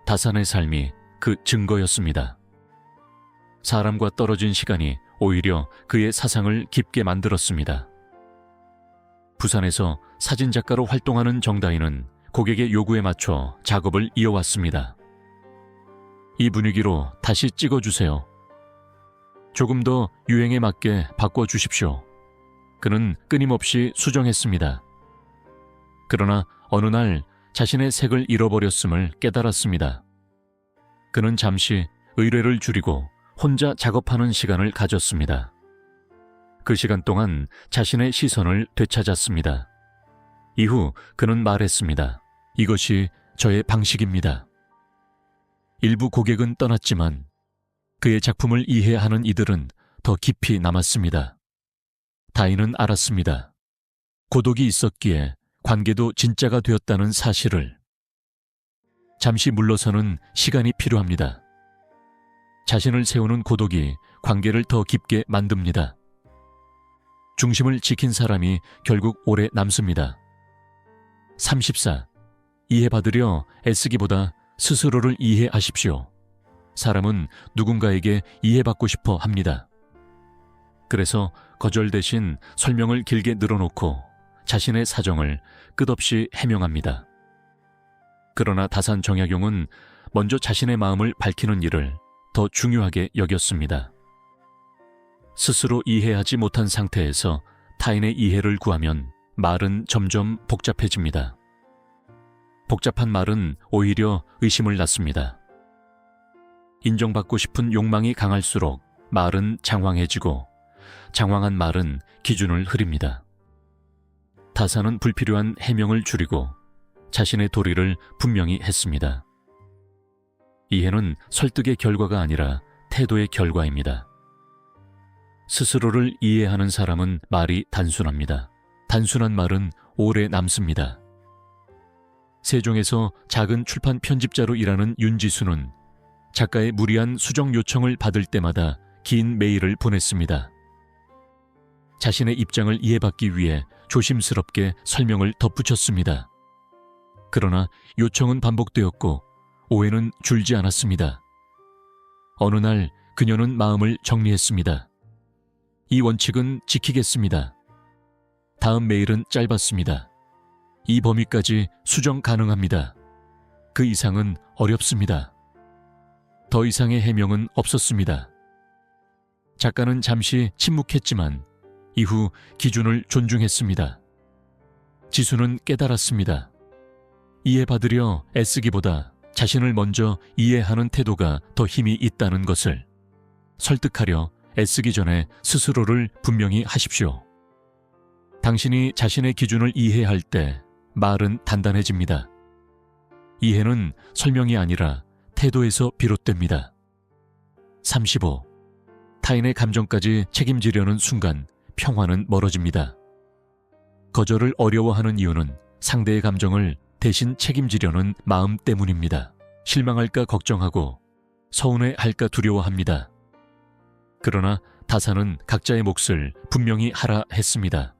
다산의 삶이 그 증거였습니다. 사람과 떨어진 시간이 오히려 그의 사상을 깊게 만들었습니다. 부산에서 사진작가로 활동하는 정다희는 고객의 요구에 맞춰 작업을 이어왔습니다. 이 분위기로 다시 찍어주세요. 조금 더 유행에 맞게 바꿔주십시오. 그는 끊임없이 수정했습니다. 그러나 어느 날 자신의 색을 잃어버렸음을 깨달았습니다. 그는 잠시 의뢰를 줄이고 혼자 작업하는 시간을 가졌습니다. 그 시간 동안 자신의 시선을 되찾았습니다. 이후 그는 말했습니다. 이것이 저의 방식입니다. 일부 고객은 떠났지만 그의 작품을 이해하는 이들은 더 깊이 남았습니다. 다희는 알았습니다. 고독이 있었기에 관계도 진짜가 되었다는 사실을. 잠시 물러서는 시간이 필요합니다. 자신을 세우는 고독이 관계를 더 깊게 만듭니다. 중심을 지킨 사람이 결국 오래 남습니다. 34. 이해받으려 애쓰기보다 스스로를 이해하십시오. 사람은 누군가에게 이해받고 싶어 합니다. 그래서 거절 대신 설명을 길게 늘어놓고 자신의 사정을 끝없이 해명합니다. 그러나 다산 정약용은 먼저 자신의 마음을 밝히는 일을 더 중요하게 여겼습니다. 스스로 이해하지 못한 상태에서 타인의 이해를 구하면 말은 점점 복잡해집니다. 복잡한 말은 오히려 의심을 낳습니다. 인정받고 싶은 욕망이 강할수록 말은 장황해지고 장황한 말은 기준을 흐립니다. 다산은 불필요한 해명을 줄이고 자신의 도리를 분명히 했습니다. 이해는 설득의 결과가 아니라 태도의 결과입니다. 스스로를 이해하는 사람은 말이 단순합니다. 단순한 말은 오래 남습니다. 세종에서 작은 출판 편집자로 일하는 윤지수는 작가의 무리한 수정 요청을 받을 때마다 긴 메일을 보냈습니다. 자신의 입장을 이해받기 위해 조심스럽게 설명을 덧붙였습니다. 그러나 요청은 반복되었고 오해는 줄지 않았습니다. 어느 날 그녀는 마음을 정리했습니다. 이 원칙은 지키겠습니다. 다음 메일은 짧았습니다. 이 범위까지 수정 가능합니다. 그 이상은 어렵습니다. 더 이상의 해명은 없었습니다. 작가는 잠시 침묵했지만 이후 기준을 존중했습니다. 지수는 깨달았습니다. 이해받으려 애쓰기보다 자신을 먼저 이해하는 태도가 더 힘이 있다는 것을. 설득하려 애쓰기 전에 스스로를 분명히 하십시오. 당신이 자신의 기준을 이해할 때 말은 단단해집니다. 이해는 설명이 아니라 태도에서 비롯됩니다. 35. 타인의 감정까지 책임지려는 순간 평화는 멀어집니다. 거절을 어려워하는 이유는 상대의 감정을 대신 책임지려는 마음 때문입니다. 실망할까 걱정하고 서운해할까 두려워합니다. 그러나 다산은 각자의 몫을 분명히 하라 했습니다.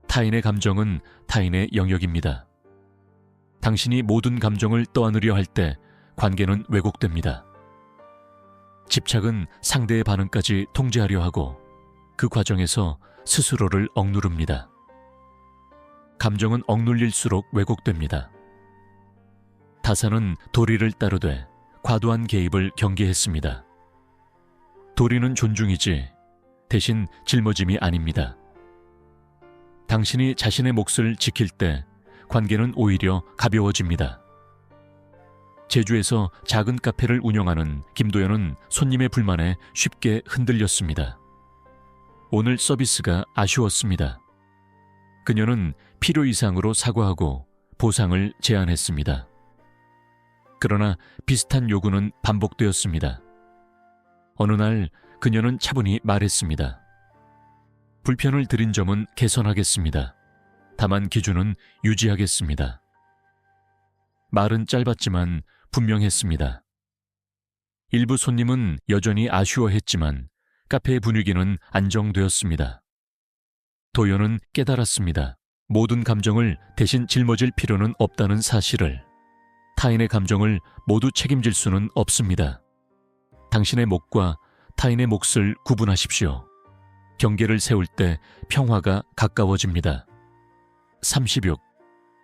타인의 감정은 타인의 영역입니다. 당신이 모든 감정을 떠안으려 할 때 관계는 왜곡됩니다. 집착은 상대의 반응까지 통제하려 하고 그 과정에서 스스로를 억누릅니다. 감정은 억눌릴수록 왜곡됩니다. 다산은 도리를 따르되 과도한 개입을 경계했습니다. 도리는 존중이지 대신 짊어짐이 아닙니다. 당신이 자신의 몫을 지킬 때 관계는 오히려 가벼워집니다. 제주에서 작은 카페를 운영하는 김도연은 손님의 불만에 쉽게 흔들렸습니다. 오늘 서비스가 아쉬웠습니다. 그녀는 필요 이상으로 사과하고 보상을 제안했습니다. 그러나 비슷한 요구는 반복되었습니다. 어느 날 그녀는 차분히 말했습니다. 불편을 드린 점은 개선하겠습니다. 다만 기준은 유지하겠습니다. 말은 짧았지만 분명했습니다. 일부 손님은 여전히 아쉬워했지만 카페의 분위기는 안정되었습니다. 도요는 깨달았습니다. 모든 감정을 대신 짊어질 필요는 없다는 사실을. 타인의 감정을 모두 책임질 수는 없습니다. 당신의 몫과 타인의 몫을 구분하십시오. 경계를 세울 때 평화가 가까워집니다. 36.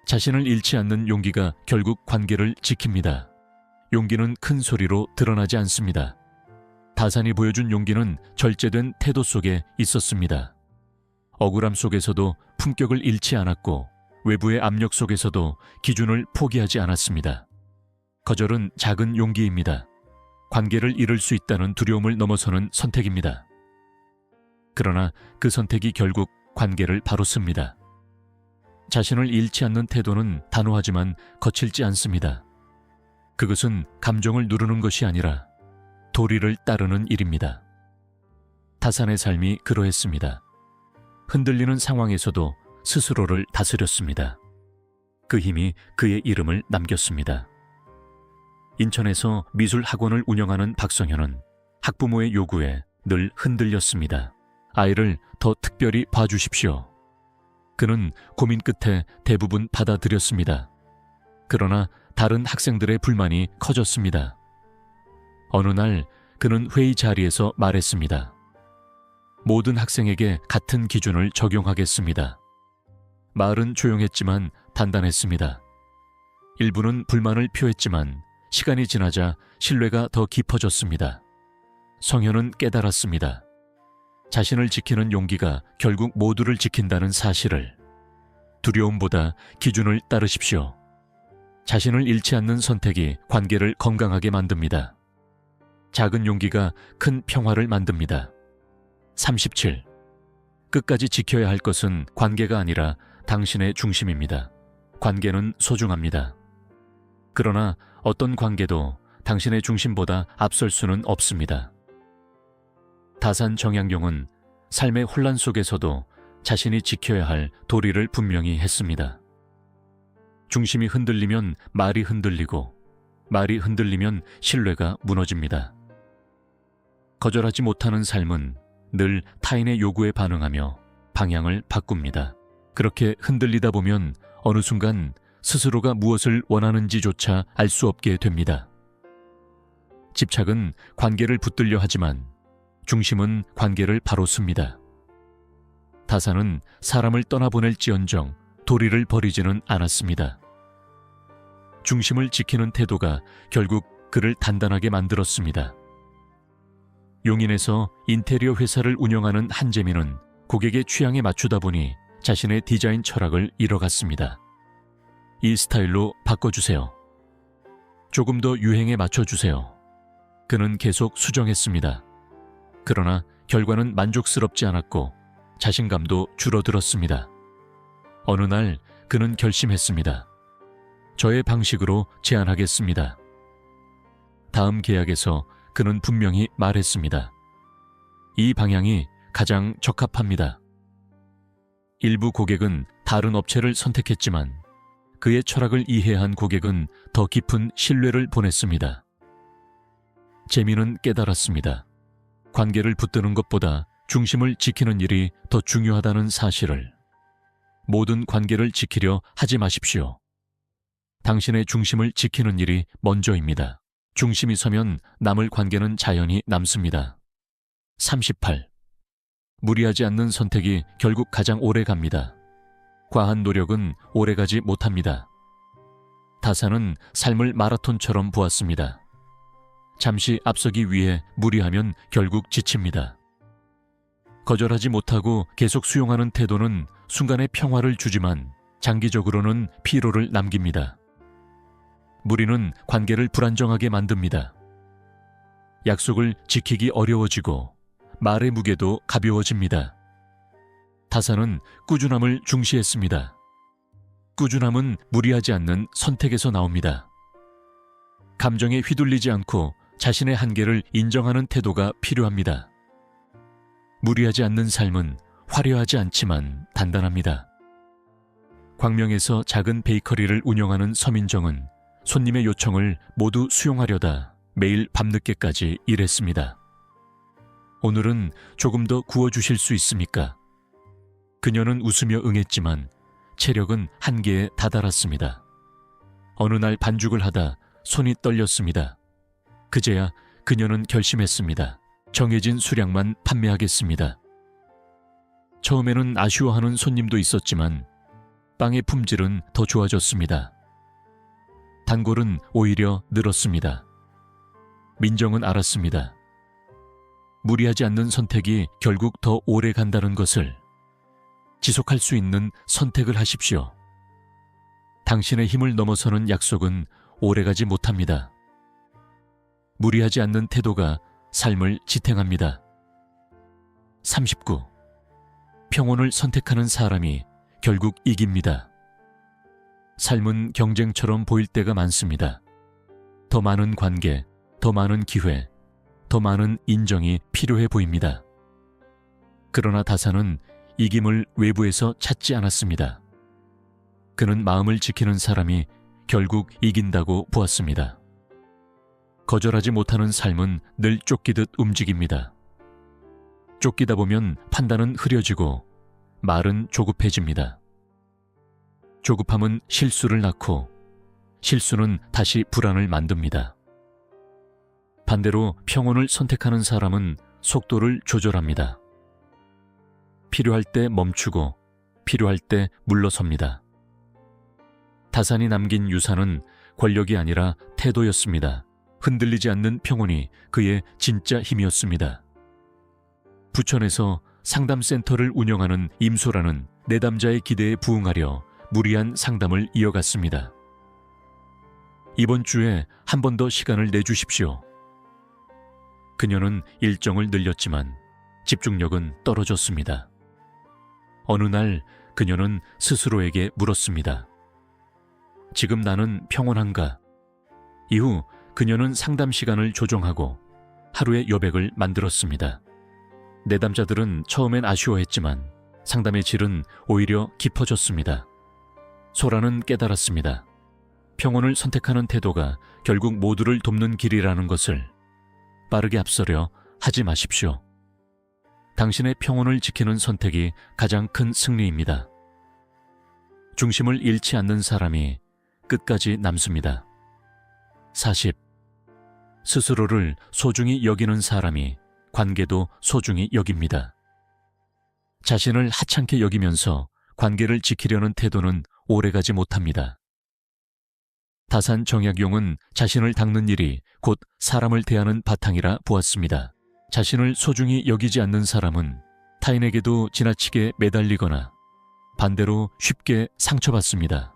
자신을 잃지 않는 용기가 결국 관계를 지킵니다. 용기는 큰 소리로 드러나지 않습니다. 다산이 보여준 용기는 절제된 태도 속에 있었습니다. 억울함 속에서도 품격을 잃지 않았고 외부의 압력 속에서도 기준을 포기하지 않았습니다. 거절은 작은 용기입니다. 관계를 잃을 수 있다는 두려움을 넘어서는 선택입니다. 그러나 그 선택이 결국 관계를 바로 씁니다. 자신을 잃지 않는 태도는 단호하지만 거칠지 않습니다. 그것은 감정을 누르는 것이 아니라 도리를 따르는 일입니다. 다산의 삶이 그러했습니다. 흔들리는 상황에서도 스스로를 다스렸습니다. 그 힘이 그의 이름을 남겼습니다. 인천에서 미술 학원을 운영하는 박성현은 학부모의 요구에 늘 흔들렸습니다. 아이를 더 특별히 봐주십시오. 그는 고민 끝에 대부분 받아들였습니다. 그러나 다른 학생들의 불만이 커졌습니다. 어느 날 그는 회의 자리에서 말했습니다. 모든 학생에게 같은 기준을 적용하겠습니다. 말은 조용했지만 단단했습니다. 일부는 불만을 표했지만 시간이 지나자 신뢰가 더 깊어졌습니다. 성현은 깨달았습니다. 자신을 지키는 용기가 결국 모두를 지킨다는 사실을. 두려움보다 기준을 따르십시오. 자신을 잃지 않는 선택이 관계를 건강하게 만듭니다. 작은 용기가 큰 평화를 만듭니다. 37. 끝까지 지켜야 할 것은 관계가 아니라 당신의 중심입니다. 관계는 소중합니다. 그러나 어떤 관계도 당신의 중심보다 앞설 수는 없습니다. 다산 정약용은 삶의 혼란 속에서도 자신이 지켜야 할 도리를 분명히 했습니다. 중심이 흔들리면 말이 흔들리고 말이 흔들리면 신뢰가 무너집니다. 거절하지 못하는 삶은 늘 타인의 요구에 반응하며 방향을 바꿉니다. 그렇게 흔들리다 보면 어느 순간 스스로가 무엇을 원하는지조차 알 수 없게 됩니다. 집착은 관계를 붙들려 하지만 중심은 관계를 바로 씁니다. 다산은 사람을 떠나보낼지언정 도리를 버리지는 않았습니다. 중심을 지키는 태도가 결국 그를 단단하게 만들었습니다. 용인에서 인테리어 회사를 운영하는 한재민은 고객의 취향에 맞추다 보니 자신의 디자인 철학을 잃어갔습니다. 이 스타일로 바꿔주세요. 조금 더 유행에 맞춰주세요. 그는 계속 수정했습니다. 그러나 결과는 만족스럽지 않았고 자신감도 줄어들었습니다. 어느 날 그는 결심했습니다. 저의 방식으로 제안하겠습니다. 다음 계약에서 그는 분명히 말했습니다. 이 방향이 가장 적합합니다. 일부 고객은 다른 업체를 선택했지만 그의 철학을 이해한 고객은 더 깊은 신뢰를 보냈습니다. 재민은 깨달았습니다. 관계를 붙드는 것보다 중심을 지키는 일이 더 중요하다는 사실을. 모든 관계를 지키려 하지 마십시오. 당신의 중심을 지키는 일이 먼저입니다. 중심이 서면 남을 관계는 자연히 남습니다. 38. 무리하지 않는 선택이 결국 가장 오래 갑니다. 과한 노력은 오래가지 못합니다. 다산은 삶을 마라톤처럼 보았습니다. 잠시 앞서기 위해 무리하면 결국 지칩니다. 거절하지 못하고 계속 수용하는 태도는 순간의 평화를 주지만 장기적으로는 피로를 남깁니다. 무리는 관계를 불안정하게 만듭니다. 약속을 지키기 어려워지고 말의 무게도 가벼워집니다. 다산은 꾸준함을 중시했습니다. 꾸준함은 무리하지 않는 선택에서 나옵니다. 감정에 휘둘리지 않고 자신의 한계를 인정하는 태도가 필요합니다. 무리하지 않는 삶은 화려하지 않지만 단단합니다. 광명에서 작은 베이커리를 운영하는 서민정은 손님의 요청을 모두 수용하려다 매일 밤늦게까지 일했습니다. 오늘은 조금 더 구워주실 수 있습니까? 그녀는 웃으며 응했지만 체력은 한계에 다다랐습니다. 어느 날 반죽을 하다 손이 떨렸습니다. 그제야 그녀는 결심했습니다. 정해진 수량만 판매하겠습니다. 처음에는 아쉬워하는 손님도 있었지만 빵의 품질은 더 좋아졌습니다. 단골은 오히려 늘었습니다. 민정은 알았습니다. 무리하지 않는 선택이 결국 더 오래 간다는 것을. 지속할 수 있는 선택을 하십시오. 당신의 힘을 넘어서는 약속은 오래가지 못합니다. 무리하지 않는 태도가 삶을 지탱합니다. 39. 평온을 선택하는 사람이 결국 이깁니다. 삶은 경쟁처럼 보일 때가 많습니다. 더 많은 관계, 더 많은 기회, 더 많은 인정이 필요해 보입니다. 그러나 다사는 이김을 외부에서 찾지 않았습니다. 그는 마음을 지키는 사람이 결국 이긴다고 보았습니다. 거절하지 못하는 삶은 늘 쫓기듯 움직입니다. 쫓기다 보면 판단은 흐려지고 말은 조급해집니다. 조급함은 실수를 낳고 실수는 다시 불안을 만듭니다. 반대로 평온을 선택하는 사람은 속도를 조절합니다. 필요할 때 멈추고 필요할 때 물러섭니다. 다산이 남긴 유산은 권력이 아니라 태도였습니다. 흔들리지 않는 평온이 그의 진짜 힘이었습니다. 부천에서 상담센터를 운영하는 임소라는 내담자의 기대에 부응하려 무리한 상담을 이어갔습니다. 이번 주에 한 번 더 시간을 내주십시오. 그녀는 일정을 늘렸지만 집중력은 떨어졌습니다. 어느 날 그녀는 스스로에게 물었습니다. 지금 나는 평온한가? 이후 그녀는 상담 시간을 조정하고 하루의 여백을 만들었습니다. 내담자들은 처음엔 아쉬워했지만 상담의 질은 오히려 깊어졌습니다. 소라는 깨달았습니다. 평온을 선택하는 태도가 결국 모두를 돕는 길이라는 것을. 빠르게 앞서려 하지 마십시오. 당신의 평온을 지키는 선택이 가장 큰 승리입니다. 중심을 잃지 않는 사람이 끝까지 남습니다. 40. 스스로를 소중히 여기는 사람이 관계도 소중히 여깁니다. 자신을 하찮게 여기면서 관계를 지키려는 태도는 오래가지 못합니다. 다산 정약용은 자신을 닦는 일이 곧 사람을 대하는 바탕이라 보았습니다. 자신을 소중히 여기지 않는 사람은 타인에게도 지나치게 매달리거나 반대로 쉽게 상처받습니다.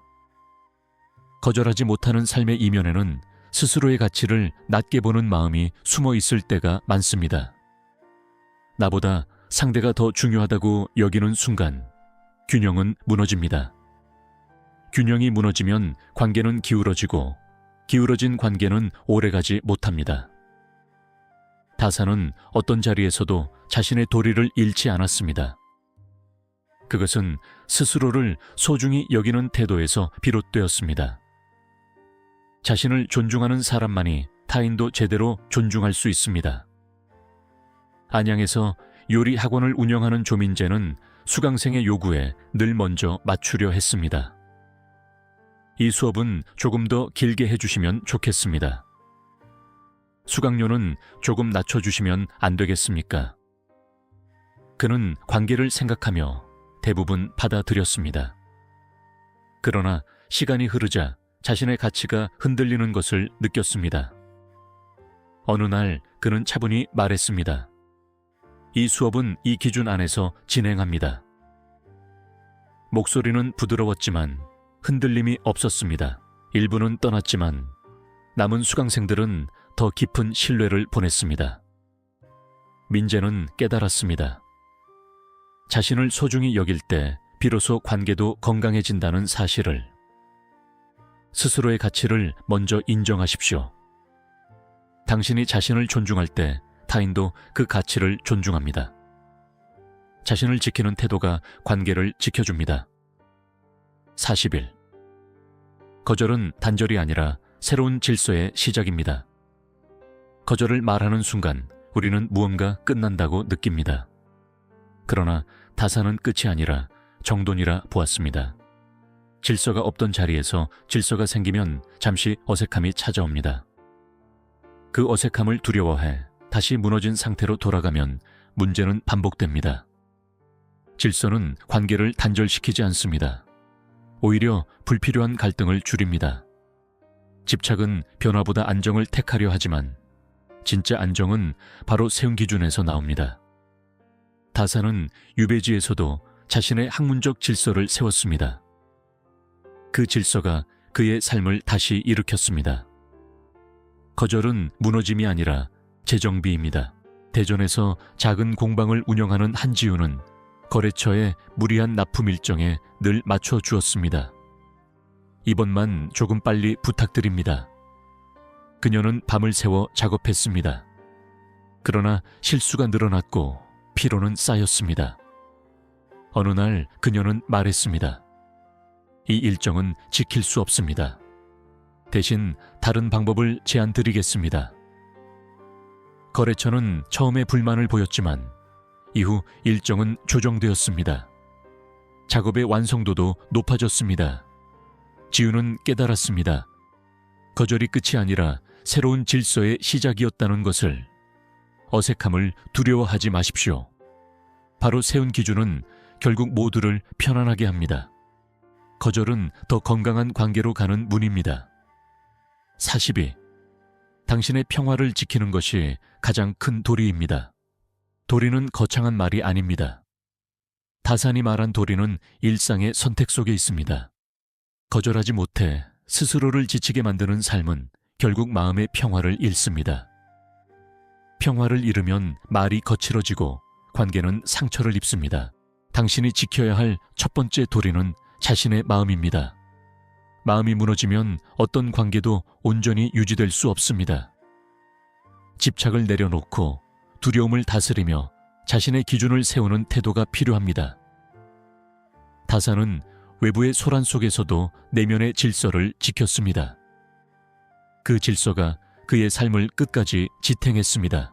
거절하지 못하는 삶의 이면에는 스스로의 가치를 낮게 보는 마음이 숨어 있을 때가 많습니다. 나보다 상대가 더 중요하다고 여기는 순간 균형은 무너집니다. 균형이 무너지면 관계는 기울어지고 기울어진 관계는 오래가지 못합니다. 다사는 어떤 자리에서도 자신의 도리를 잃지 않았습니다. 그것은 스스로를 소중히 여기는 태도에서 비롯되었습니다. 자신을 존중하는 사람만이 타인도 제대로 존중할 수 있습니다. 안양에서 요리 학원을 운영하는 조민재는 수강생의 요구에 늘 먼저 맞추려 했습니다. 이 수업은 조금 더 길게 해주시면 좋겠습니다. 수강료는 조금 낮춰주시면 안 되겠습니까? 그는 관계를 생각하며 대부분 받아들였습니다. 그러나 시간이 흐르자 자신의 가치가 흔들리는 것을 느꼈습니다. 어느 날 그는 차분히 말했습니다. 이 수업은 이 기준 안에서 진행합니다. 목소리는 부드러웠지만 흔들림이 없었습니다. 일부는 떠났지만 남은 수강생들은 더 깊은 신뢰를 보냈습니다. 민재는 깨달았습니다. 자신을 소중히 여길 때 비로소 관계도 건강해진다는 사실을. 스스로의 가치를 먼저 인정하십시오. 당신이 자신을 존중할 때 타인도 그 가치를 존중합니다. 자신을 지키는 태도가 관계를 지켜줍니다. 40일. 거절은 단절이 아니라 새로운 질서의 시작입니다. 거절을 말하는 순간 우리는 무언가 끝난다고 느낍니다. 그러나 다산은 끝이 아니라 정돈이라 보았습니다. 질서가 없던 자리에서 질서가 생기면 잠시 어색함이 찾아옵니다. 그 어색함을 두려워해 다시 무너진 상태로 돌아가면 문제는 반복됩니다. 질서는 관계를 단절시키지 않습니다. 오히려 불필요한 갈등을 줄입니다. 집착은 변화보다 안정을 택하려 하지만 진짜 안정은 바로 세운 기준에서 나옵니다. 다산은 유배지에서도 자신의 학문적 질서를 세웠습니다. 그 질서가 그의 삶을 다시 일으켰습니다. 거절은 무너짐이 아니라 재정비입니다. 대전에서 작은 공방을 운영하는 한지우는 거래처의 무리한 납품 일정에 늘 맞춰 주었습니다. 이번만 조금 빨리 부탁드립니다. 그녀는 밤을 새워 작업했습니다. 그러나 실수가 늘어났고 피로는 쌓였습니다. 어느 날 그녀는 말했습니다. 이 일정은 지킬 수 없습니다. 대신 다른 방법을 제안드리겠습니다. 거래처는 처음에 불만을 보였지만 이후 일정은 조정되었습니다. 작업의 완성도도 높아졌습니다. 지우는 깨달았습니다. 거절이 끝이 아니라 새로운 질서의 시작이었다는 것을. 어색함을 두려워하지 마십시오. 바로 세운 기준은 결국 모두를 편안하게 합니다. 거절은 더 건강한 관계로 가는 문입니다. 42. 당신의 평화를 지키는 것이 가장 큰 도리입니다. 도리는 거창한 말이 아닙니다. 다산이 말한 도리는 일상의 선택 속에 있습니다. 거절하지 못해 스스로를 지치게 만드는 삶은 결국 마음의 평화를 잃습니다. 평화를 잃으면 말이 거칠어지고 관계는 상처를 입습니다. 당신이 지켜야 할 첫 번째 도리는 자신의 마음입니다. 마음이 무너지면 어떤 관계도 온전히 유지될 수 없습니다. 집착을 내려놓고 두려움을 다스리며 자신의 기준을 세우는 태도가 필요합니다. 다산은 외부의 소란 속에서도 내면의 질서를 지켰습니다. 그 질서가 그의 삶을 끝까지 지탱했습니다.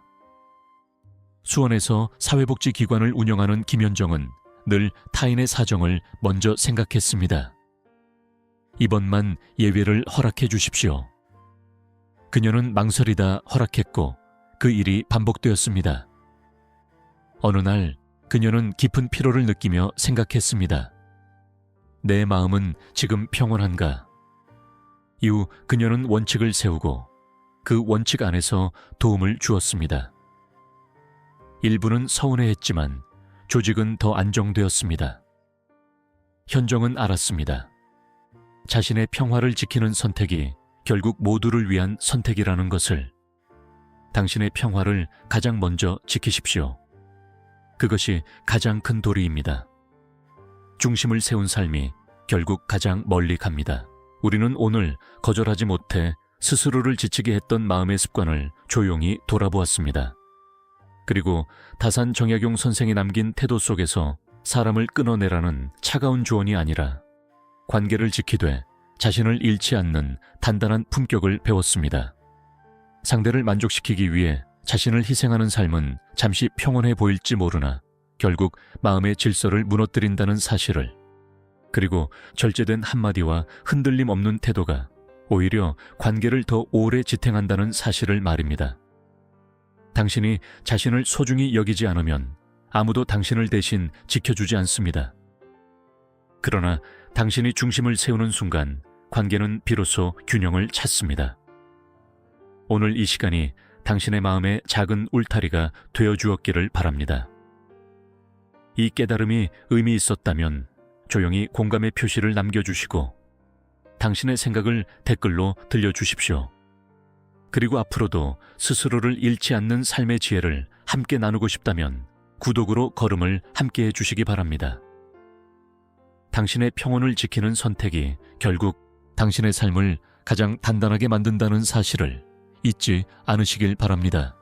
수원에서 사회복지기관을 운영하는 김현정은 늘 타인의 사정을 먼저 생각했습니다. 이번만 예외를 허락해 주십시오. 그녀는 망설이다 허락했고 그 일이 반복되었습니다. 어느 날 그녀는 깊은 피로를 느끼며 생각했습니다. 내 마음은 지금 평온한가? 이후 그녀는 원칙을 세우고 그 원칙 안에서 도움을 주었습니다. 일부는 서운해했지만 조직은 더 안정되었습니다. 현정은 알았습니다. 자신의 평화를 지키는 선택이 결국 모두를 위한 선택이라는 것을. 당신의 평화를 가장 먼저 지키십시오. 그것이 가장 큰 도리입니다. 중심을 세운 삶이 결국 가장 멀리 갑니다. 우리는 오늘 거절하지 못해 스스로를 지치게 했던 마음의 습관을 조용히 돌아보았습니다. 그리고 다산 정약용 선생이 남긴 태도 속에서 사람을 끊어내라는 차가운 조언이 아니라 관계를 지키되 자신을 잃지 않는 단단한 품격을 배웠습니다. 상대를 만족시키기 위해 자신을 희생하는 삶은 잠시 평온해 보일지 모르나 결국 마음의 질서를 무너뜨린다는 사실을, 그리고 절제된 한마디와 흔들림 없는 태도가 오히려 관계를 더 오래 지탱한다는 사실을 말입니다. 당신이 자신을 소중히 여기지 않으면 아무도 당신을 대신 지켜주지 않습니다. 그러나 당신이 중심을 세우는 순간 관계는 비로소 균형을 찾습니다. 오늘 이 시간이 당신의 마음의 작은 울타리가 되어주었기를 바랍니다. 이 깨달음이 의미 있었다면 조용히 공감의 표시를 남겨주시고 당신의 생각을 댓글로 들려주십시오. 그리고 앞으로도 스스로를 잃지 않는 삶의 지혜를 함께 나누고 싶다면 구독으로 걸음을 함께 해주시기 바랍니다. 당신의 평온을 지키는 선택이 결국 당신의 삶을 가장 단단하게 만든다는 사실을 잊지 않으시길 바랍니다.